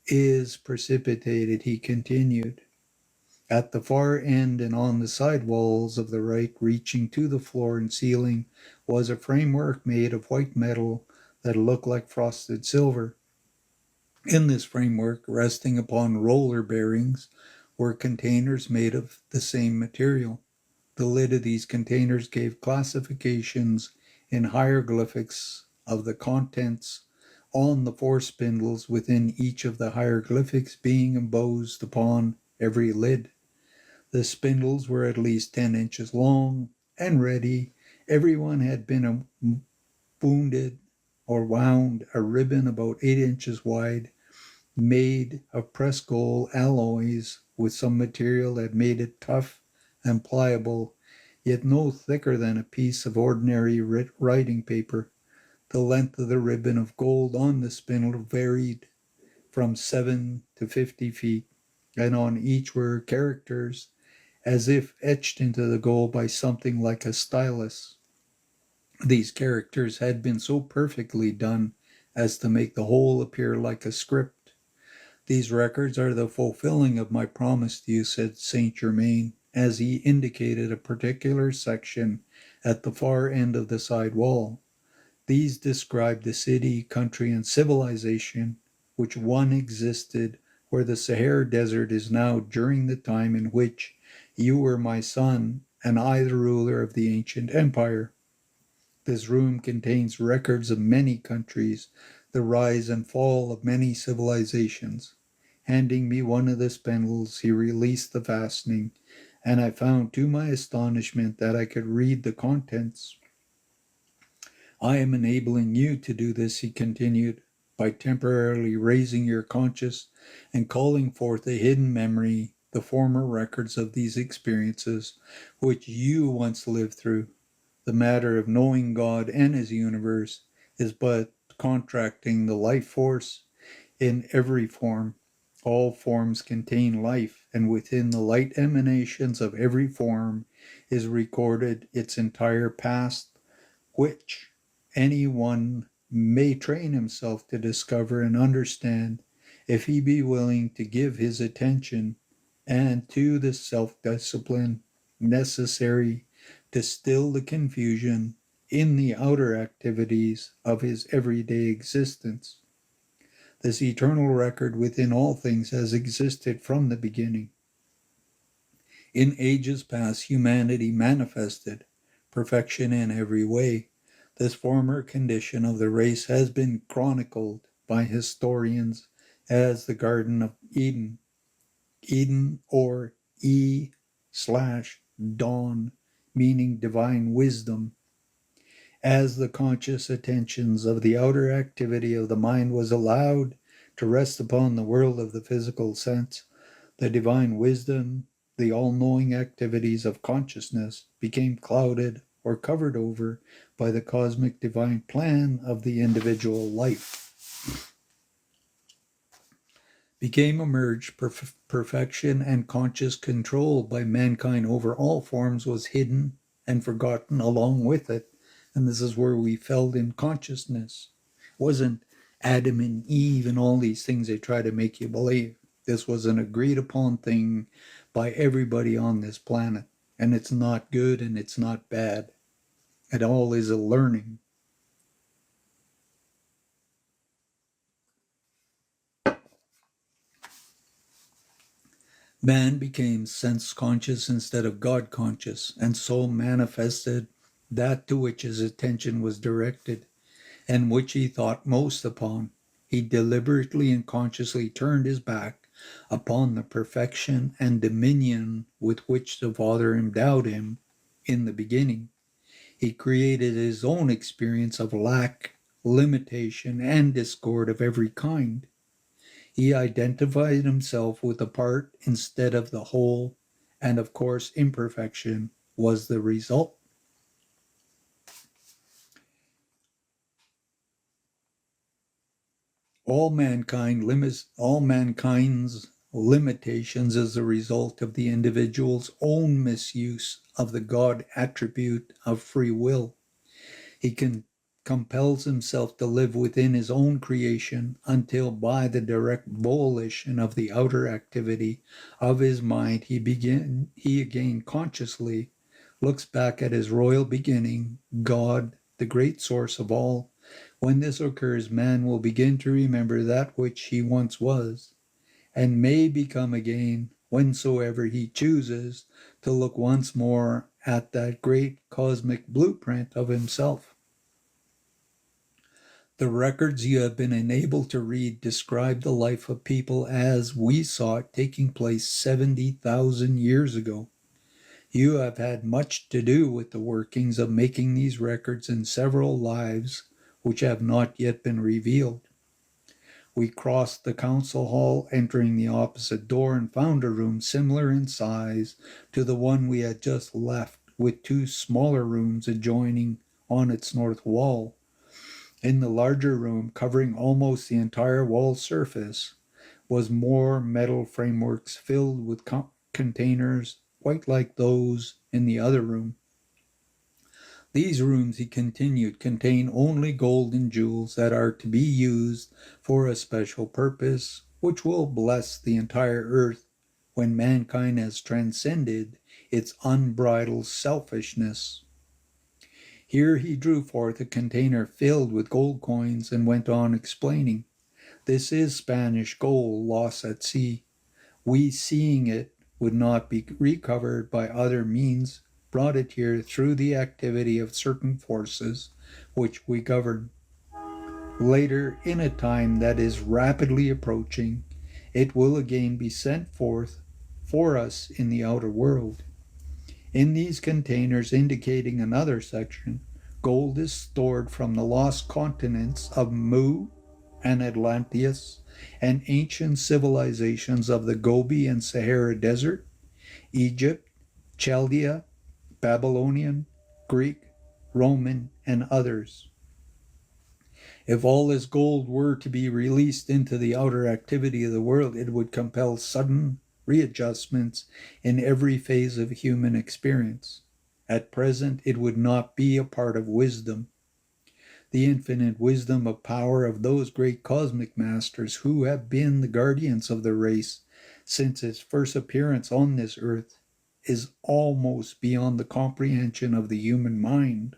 is precipitated, he continued. At the far end and on the side walls of the right, reaching to the floor and ceiling, was a framework made of white metal that looked like frosted silver. In this framework, resting upon roller bearings, were containers made of the same material. The lid of these containers gave classifications in hieroglyphics of the contents on the 4 spindles within each of the hieroglyphics being embossed upon every lid. The spindles were at least 10 inches long and ready. Everyone had been wounded or wound a ribbon about 8 inches wide, made of pressed gold alloys with some material that made it tough and pliable, yet no thicker than a piece of ordinary writing paper. The length of the ribbon of gold on the spindle varied from 7 to 50 feet, and on each were characters as if etched into the gold by something like a stylus. These characters had been so perfectly done as to make the whole appear like a script. These records are the fulfilling of my promise to you, said Saint Germain, as he indicated a particular section at the far end of the side wall. These describe the city, country, and civilization which one existed where the Sahara Desert is now during the time in which you were my son and I the ruler of the ancient empire. This room contains records of many countries, the rise and fall of many civilizations. Handing me one of the spindles, he released the fastening, and I found to my astonishment that I could read the contents. I am enabling you to do this, he continued, by temporarily raising your conscious and calling forth a hidden memory, the former records of these experiences which you once lived through. The matter of knowing God and his universe is but contracting the life force in every form. All forms contain life, and within the light emanations of every form is recorded its entire past, which any one may train himself to discover and understand if he be willing to give his attention and to the self-discipline necessary to still the confusion in the outer activities of his everyday existence. This eternal record within all things has existed from the beginning. In ages past, humanity manifested perfection in every way. This former condition of the race has been chronicled by historians as the Garden of Eden. Eden, or E/Dawn, meaning divine wisdom. As the conscious attentions of the outer activity of the mind was allowed to rest upon the world of the physical sense, the divine wisdom, the all-knowing activities of consciousness became clouded or covered over by the cosmic divine plan of the individual life. Became emerged perfection and conscious control by mankind over all forms was hidden and forgotten along with it. And this is where we fell in consciousness. It wasn't Adam and Eve and all these things they try to make you believe. This was an agreed upon thing by everybody on this planet. And it's not good and it's not bad. It all is a learning. Man became sense conscious instead of God conscious, and so manifested that to which his attention was directed, and which he thought most upon. He deliberately and consciously turned his back upon the perfection and dominion with which the Father endowed him in the beginning. He created his own experience of lack, limitation, and discord of every kind. He identified himself with a part instead of the whole, and of course, imperfection was the result. All mankind's limitations is the result of the individual's own misuse of the God attribute of free will. He compels himself to live within his own creation until by the direct volition of the outer activity of his mind he again consciously looks back at his royal beginning, God, the great source of all. When this occurs, man will begin to remember that which he once was, and may become again, whensoever he chooses, to look once more at that great cosmic blueprint of himself. The records you have been enabled to read describe the life of people as we saw it taking place 70,000 years ago. You have had much to do with the workings of making these records in several lives which have not yet been revealed. We crossed the council hall, entering the opposite door, and found a room similar in size to the one we had just left, with two smaller rooms adjoining on its north wall. In the larger room, covering almost the entire wall surface, was more metal frameworks filled with containers quite like those in the other room. These rooms, he continued, contain only gold and jewels that are to be used for a special purpose, which will bless the entire earth when mankind has transcended its unbridled selfishness. Here he drew forth a container filled with gold coins and went on explaining, "This is Spanish gold lost at sea. We, seeing it would not be recovered by other means, brought it here through the activity of certain forces which we govern. Later, in a time that is rapidly approaching, it will again be sent forth for us in the outer world. In these containers, indicating another section, gold is stored from the lost continents of Mu and Atlantis and ancient civilizations of the Gobi and Sahara Desert, Egypt, Chaldea, Babylonian, Greek, Roman, and others. If all this gold were to be released into the outer activity of the world, it would compel sudden readjustments in every phase of human experience. At present, it would not be a part of wisdom. The infinite wisdom of power of those great cosmic masters who have been the guardians of the race since its first appearance on this earth is almost beyond the comprehension of the human mind.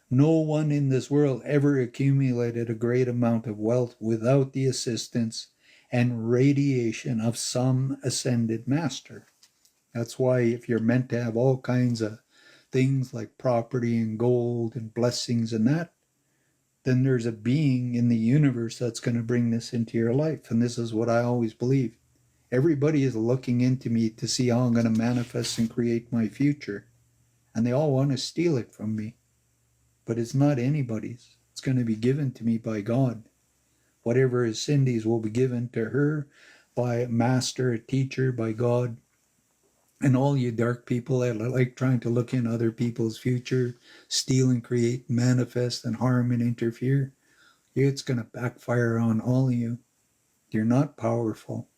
No one in this world ever accumulated a great amount of wealth without the assistance and radiation of some ascended master. That's why if you're meant to have all kinds of things like property and gold and blessings and that, then there's a being in the universe that's going to bring this into your life. And this is what I always believe. Everybody is looking into me to see how I'm going to manifest and create my future. And they all want to steal it from me. But it's not anybody's. It's going to be given to me by God. Whatever is Cindy's will be given to her by a master, a teacher, by God. And all you dark people that like trying to look in other people's future, steal and create, manifest and harm and interfere, it's going to backfire on all of you. You're not powerful.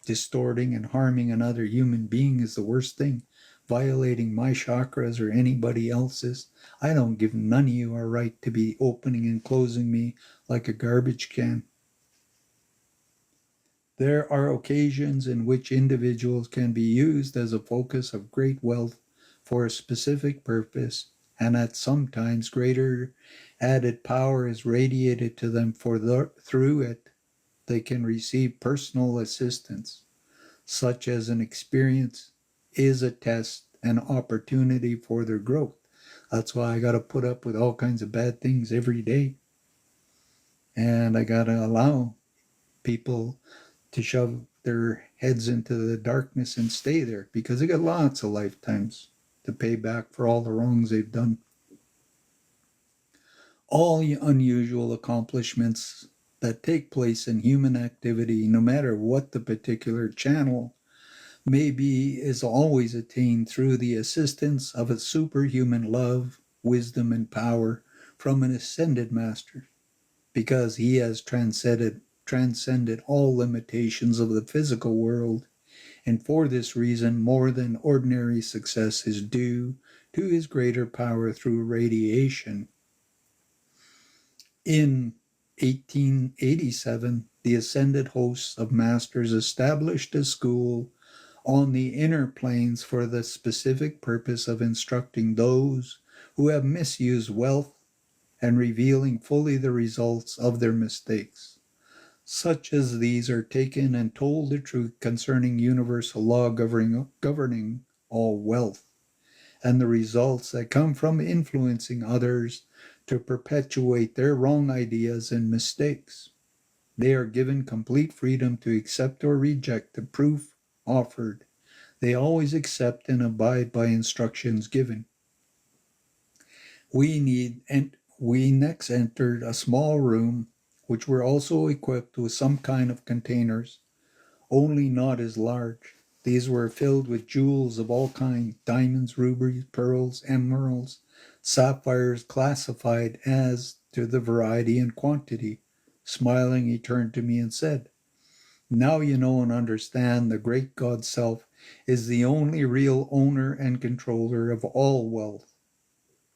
Distorting and harming another human being is the worst thing. Violating my chakras or anybody else's. I don't give none of you a right to be opening and closing me like a garbage can. There are occasions in which individuals can be used as a focus of great wealth for a specific purpose, and at sometimes greater added power is radiated to them, for through it they can receive personal assistance. Such as an experience is a test and opportunity for their growth. That's why I got to put up with all kinds of bad things every day. And I got to allow people to shove their heads into the darkness and stay there, because they got lots of lifetimes to pay back for all the wrongs they've done. All unusual accomplishments that take place in human activity, no matter what the particular channel may be, is always attained through the assistance of a superhuman love, wisdom, and power from an ascended master, because he has transcended all limitations of the physical world, and for this reason more than ordinary success is due to his greater power through radiation. In 1887, the ascended hosts of masters established a school on the inner planes for the specific purpose of instructing those who have misused wealth and revealing fully the results of their mistakes. Such as these are taken and told the truth concerning universal law governing all wealth, and the results that come from influencing others to perpetuate their wrong ideas and mistakes. They are given complete freedom to accept or reject the proof offered. They always accept and abide by instructions given. We next entered a small room, which were also equipped with some kind of containers, only not as large. These were filled with jewels of all kinds, diamonds, rubies, pearls, emeralds, sapphires, classified as to the variety and quantity. Smiling, he turned to me and said, "Now you know and understand the great God Self is the only real owner and controller of all wealth.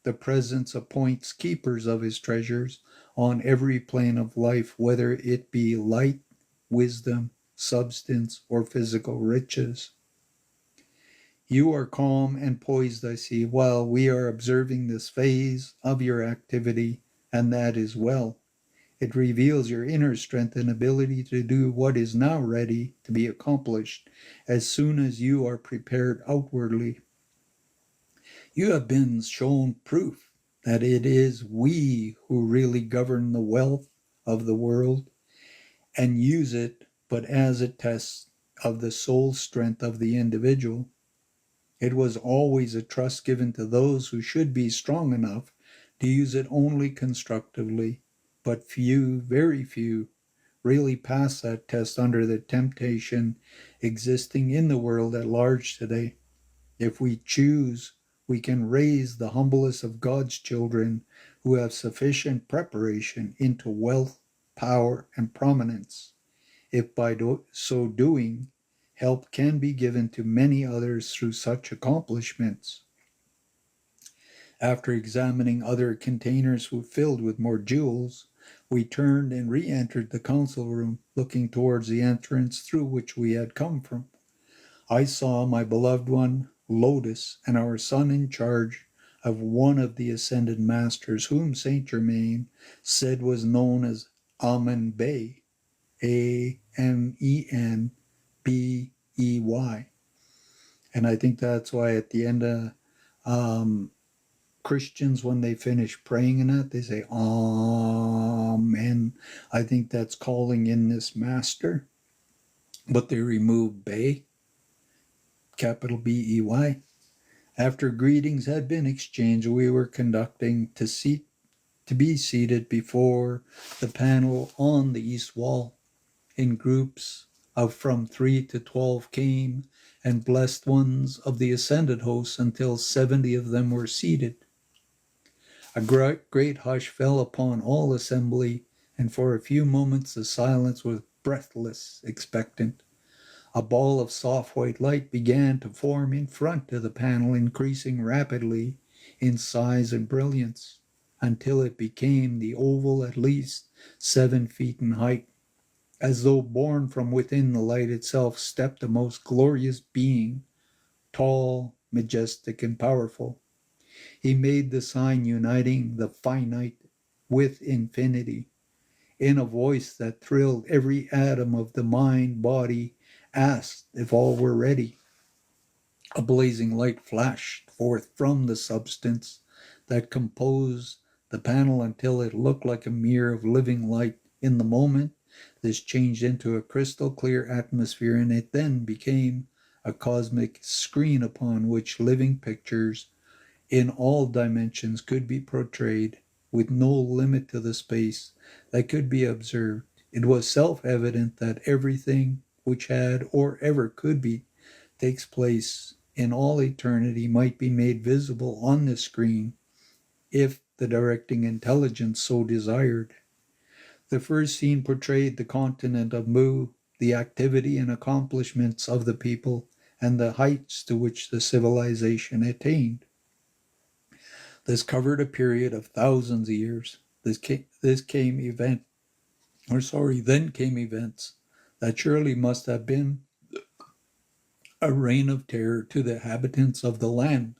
The presence appoints keepers of his treasures on every plane of life, whether it be light, wisdom, substance, or physical riches. You are calm and poised, I see, while we are observing this phase of your activity, and that is well. It reveals your inner strength and ability to do what is now ready to be accomplished as soon as you are prepared outwardly. You have been shown proof that it is we who really govern the wealth of the world and use it but as a test of the soul strength of the individual. It was always a trust given to those who should be strong enough to use it only constructively, but few, very few, really pass that test under the temptation existing in the world at large today. If we choose, we can raise the humblest of God's children who have sufficient preparation into wealth, power, and prominence. If by so doing, help can be given to many others through such accomplishments. After examining other containers filled with more jewels, we turned and re-entered the council room, looking towards the entrance through which we had come from. I saw my beloved one, Lotus, and our son in charge of one of the ascended masters, whom Saint Germain said was known as Amen Bey, Amenbey. And I think that's why at the end of Christians, when they finish praying in it, they say Amen. I think that's calling in this master. But they remove Bey, capital Bey. After greetings had been exchanged, we were conducting to be seated before the panel on the east wall. In groups of from 3 to 12 came and blessed ones of the ascended hosts until 70 of them were seated. A great hush fell upon all assembly, and for a few moments the silence was breathless, expectant. A ball of soft white light began to form in front of the panel, increasing rapidly in size and brilliance, until it became the oval at least 7 feet in height. As though born from within the light itself stepped a most glorious being, tall, majestic, and powerful. He made the sign uniting the finite with infinity. In a voice that thrilled every atom of the mind body, asked if all were ready. A blazing light flashed forth from the substance that composed the panel until it looked like a mirror of living light. In the moment, this changed into a crystal clear atmosphere, and it then became a cosmic screen upon which living pictures in all dimensions could be portrayed, with no limit to the space that could be observed. It was self-evident that everything which had or ever could be takes place in all eternity might be made visible on the screen if the directing intelligence so desired. The first scene portrayed the continent of Mu, the activity and accomplishments of the people, and the heights to which the civilization attained. This covered a period of thousands of years. Then came events that surely must have been a reign of terror to the inhabitants of the land.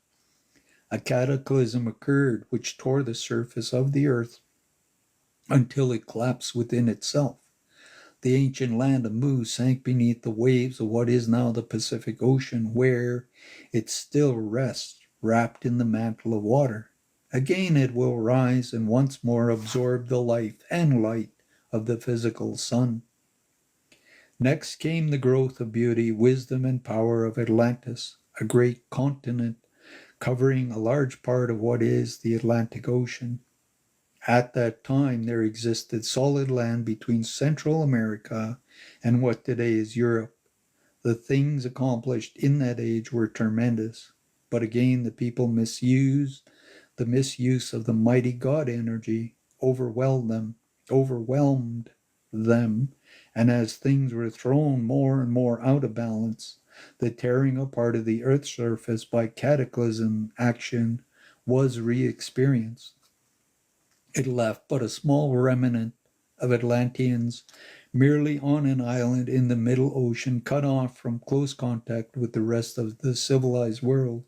A cataclysm occurred which tore the surface of the earth until it collapsed within itself. The ancient land of Mu sank beneath the waves of what is now the Pacific Ocean, where it still rests, wrapped in the mantle of water. Again it will rise and once more absorb the life and light of the physical sun. Next came the growth of beauty, wisdom, and power of Atlantis, a great continent covering a large part of what is the Atlantic Ocean. At that time, there existed solid land between Central America and what today is Europe. The things accomplished in that age were tremendous, but again the people misused the misuse of the mighty God energy overwhelmed them, and as things were thrown more and more out of balance, the tearing apart of the earth's surface by cataclysm action was re-experienced. It left but a small remnant of Atlanteans merely on an island in the middle ocean, cut off from close contact with the rest of the civilized world.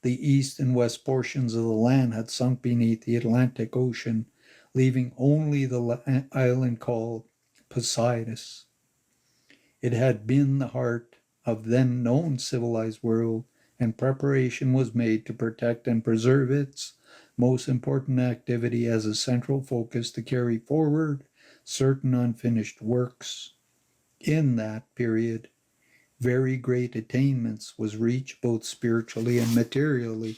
The east and west portions of the land had sunk beneath the Atlantic Ocean, leaving only the island called Poseidon. It had been the heart of then known civilized world, and preparation was made to protect and preserve its most important activity as a central focus to carry forward certain unfinished works. In that period, very great attainments was reached both spiritually and materially.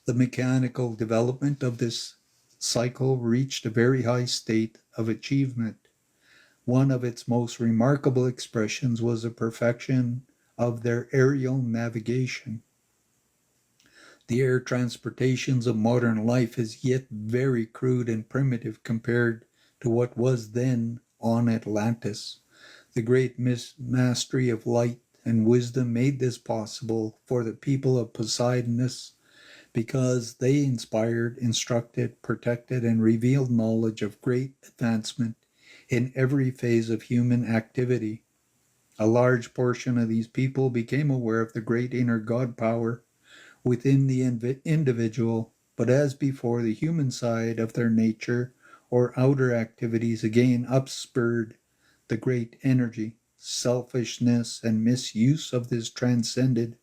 The mechanical development of this cycle reached a very high state of achievement. One of its most remarkable expressions was the perfection of their aerial navigation. The air transportations of modern life is yet very crude and primitive compared to what was then on Atlantis. The great mastery of light and wisdom made this possible for the people of Poseidonus because they inspired, instructed, protected, and revealed knowledge of great advancement in every phase of human activity. A large portion of these people became aware of the great inner God power within the individual, but as before, the human side of their nature or outer activities again upspurred the great energy. Selfishness and misuse of this transcended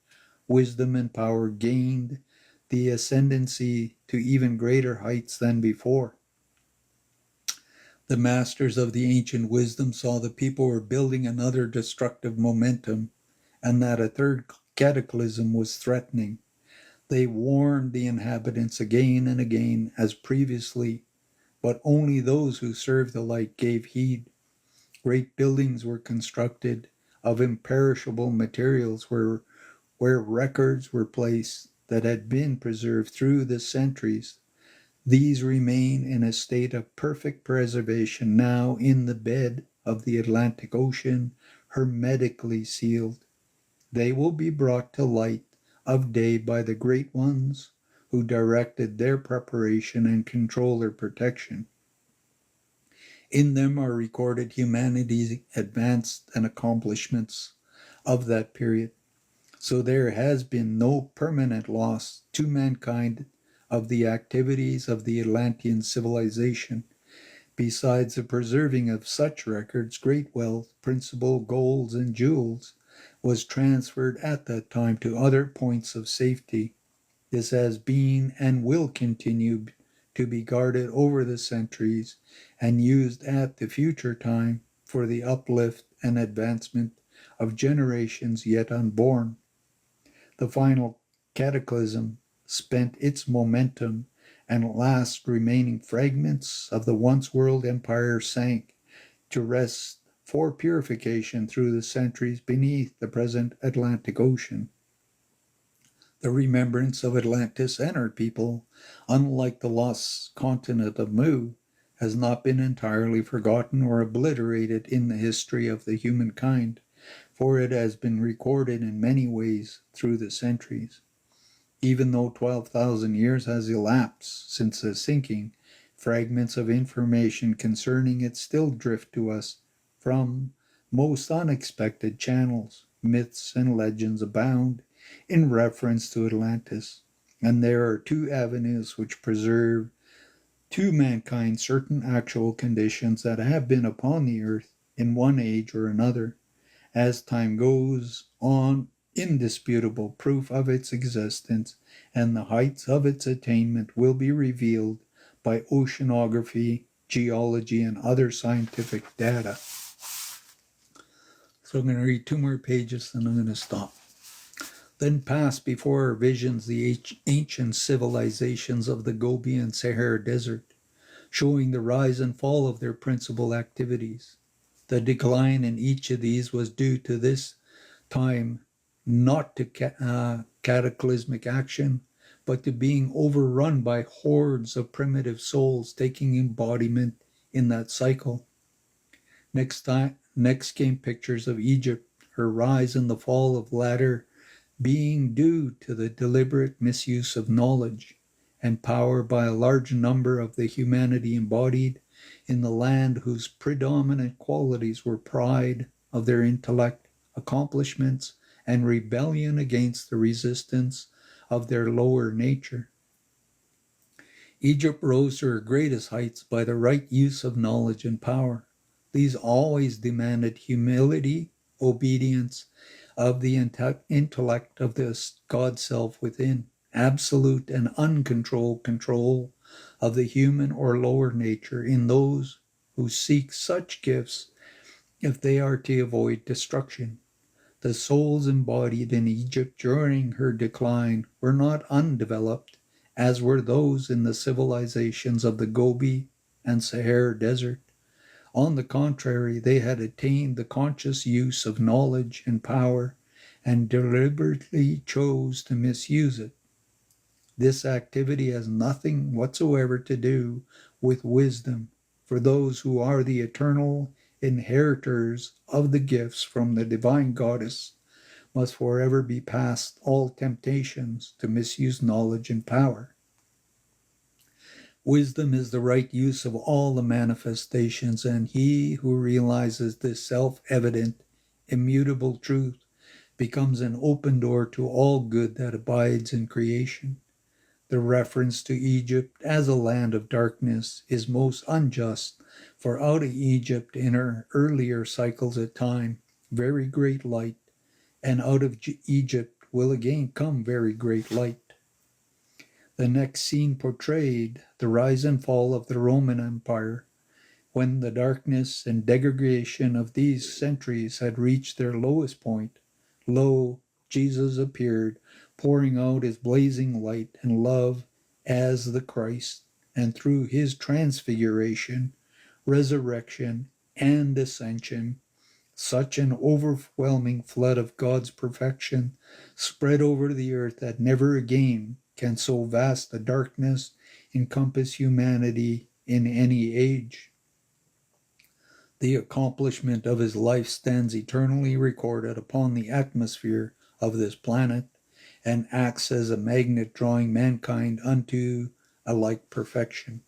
wisdom and power gained the ascendancy to even greater heights than before. The masters of the ancient wisdom saw the people were building another destructive momentum and that a third cataclysm was threatening. They warned the inhabitants again and again as previously, but only those who served the light gave heed. Great buildings were constructed of imperishable materials where records were placed that had been preserved through the centuries. These remain in a state of perfect preservation now in the bed of the Atlantic Ocean, hermetically sealed. They will be brought to light of day by the great ones who directed their preparation and control their protection. In them are recorded humanity's advance and accomplishments of that period. So there has been no permanent loss to mankind of the activities of the Atlantean civilization. Besides the preserving of such records, great wealth, principal golds, and jewels was transferred at that time to other points of safety. This has been and will continue to be guarded over the centuries and used at the future time for the uplift and advancement of generations yet unborn. The final cataclysm spent its momentum, and last remaining fragments of the once world empire sank to rest for purification through the centuries beneath the present Atlantic Ocean. The remembrance of Atlantis and her people, unlike the lost continent of Mu, has not been entirely forgotten or obliterated in the history of the humankind, for it has been recorded in many ways through the centuries. Even though 12,000 years has elapsed since the sinking, fragments of information concerning it still drift to us from most unexpected channels. Myths and legends abound in reference to Atlantis, and there are two avenues which preserve to mankind certain actual conditions that have been upon the earth in one age or another. As time goes on, indisputable proof of its existence and the heights of its attainment will be revealed by oceanography, geology, and other scientific data. So I'm going to read 2 more pages and I'm going to stop. Then passed before our visions the ancient civilizations of the Gobi and Sahara Desert, showing the rise and fall of their principal activities. The decline in each of these was due to this time not to cataclysmic action, but to being overrun by hordes of primitive souls taking embodiment in that cycle. Next came pictures of Egypt, her rise and the fall of latter being due to the deliberate misuse of knowledge and power by a large number of the humanity embodied in the land whose predominant qualities were pride of their intellect, accomplishments, and rebellion against the resistance of their lower nature. Egypt rose to her greatest heights by the right use of knowledge and power. These always demanded humility, obedience of the intellect of the God self within, absolute and uncontrolled control of the human or lower nature in those who seek such gifts if they are to avoid destruction. The souls embodied in Egypt during her decline were not undeveloped, as were those in the civilizations of the Gobi and Sahara Desert. On the contrary, they had attained the conscious use of knowledge and power and deliberately chose to misuse it. This activity has nothing whatsoever to do with wisdom, for those who are the eternal inheritors of the gifts from the divine goddess must forever be past all temptations to misuse knowledge and power. Wisdom is the right use of all the manifestations, and he who realizes this self-evident, immutable truth becomes an open door to all good that abides in creation. The reference to Egypt as a land of darkness is most unjust, for out of Egypt in her earlier cycles of time, very great light, and out of Egypt will again come very great light. The next scene portrayed the rise and fall of the Roman Empire. When the darkness and degradation of these centuries had reached their lowest point, lo, Jesus appeared, pouring out his blazing light and love as the Christ, and through his transfiguration, resurrection, and ascension, such an overwhelming flood of God's perfection spread over the earth that never again can so vast a darkness encompass humanity in any age. The accomplishment of his life stands eternally recorded upon the atmosphere of this planet and acts as a magnet drawing mankind unto a like perfection.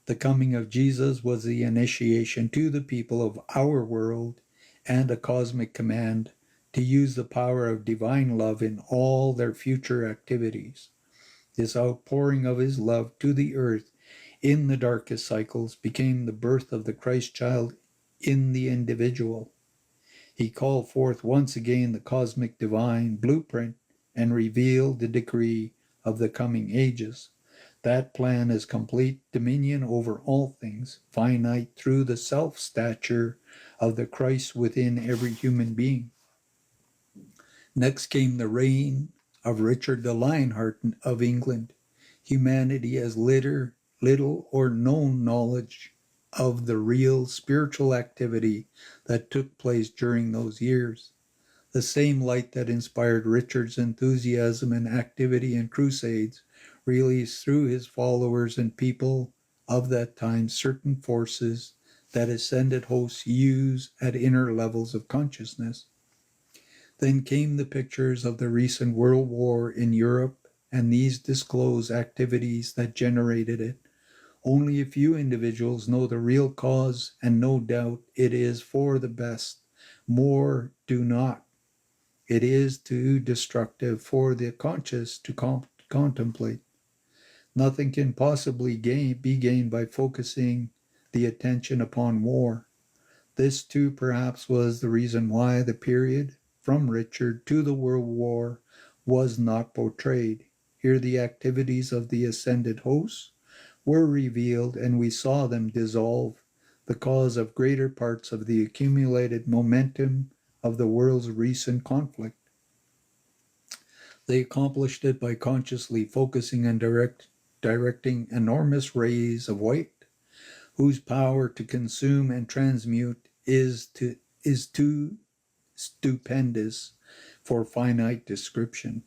The coming of Jesus was the initiation to the people of our world and a cosmic command to use the power of divine love in all their future activities. This outpouring of his love to the earth in the darkest cycles became the birth of the Christ child in the individual. He called forth once again the cosmic divine blueprint and revealed the decree of the coming ages. That plan is complete dominion over all things, finite through the self-stature of the Christ within every human being. Next came the reign of Richard the Lionheart of England. Humanity has little or no knowledge of the real spiritual activity that took place during those years. The same light that inspired Richard's enthusiasm and activity in crusades released through his followers and people of that time certain forces that ascended hosts use at inner levels of consciousness. Then came the pictures of the recent World War in Europe, and these disclose activities that generated it. Only a few individuals know the real cause, and no doubt it is for the best. More do not. It is too destructive for the conscious to contemplate. Nothing can possibly be gained by focusing the attention upon war. This too perhaps was the reason why the period from Richard to the World War was not portrayed. Here the activities of the ascended hosts were revealed, and we saw them dissolve, the cause of greater parts of the accumulated momentum of the world's recent conflict. They accomplished it by consciously focusing and directing enormous rays of light, whose power to consume and transmute is too stupendous for finite description.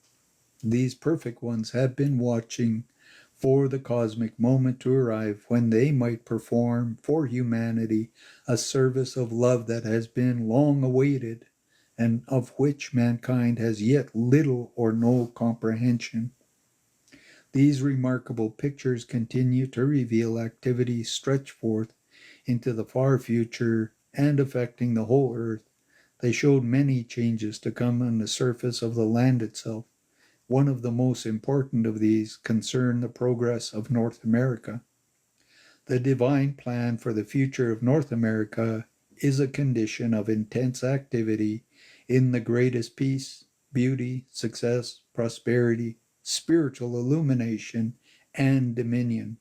These perfect ones have been watching for the cosmic moment to arrive when they might perform for humanity a service of love that has been long awaited and of which mankind has yet little or no comprehension. These remarkable pictures continue to reveal activities stretched forth into the far future and affecting the whole earth. They showed many changes to come on the surface of the land itself. One of the most important of these concerned the progress of North America. The divine plan for the future of North America is a condition of intense activity in the greatest peace, beauty, success, prosperity, spiritual illumination, and dominion.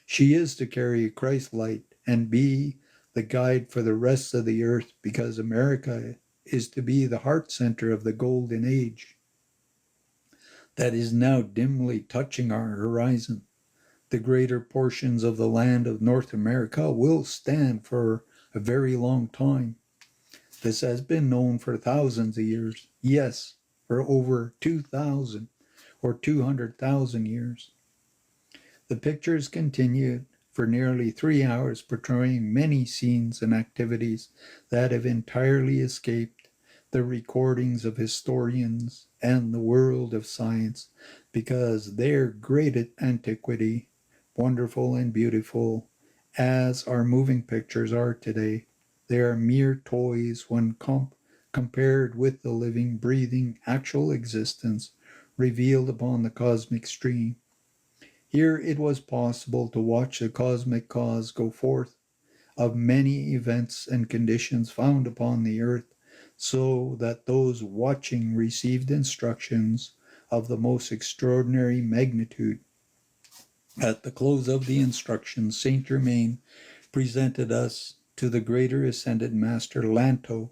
She is to carry Christ's light and be the guide for the rest of the earth, because America is to be the heart center of the golden age that is now dimly touching our horizon. The greater portions of the land of North America will stand for a very long time. This has been known for thousands of years. Yes, for over 2,000 or 200,000 years. The pictures continued for nearly 3 hours, portraying many scenes and activities that have entirely escaped the recordings of historians and the world of science, because their great antiquity, wonderful and beautiful as our moving pictures are today, they are mere toys when compared with the living, breathing, actual existence revealed upon the cosmic stream. Here it was possible to watch the cosmic cause go forth of many events and conditions found upon the earth, so that those watching received instructions of the most extraordinary magnitude. At the close of the instructions, Saint Germain presented us to the greater Ascended Master Lanto,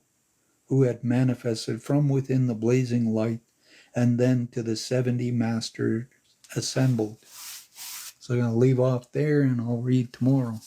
who had manifested from within the blazing light, and then to the 70 Masters assembled. So I'm going to leave off there and I'll read tomorrow.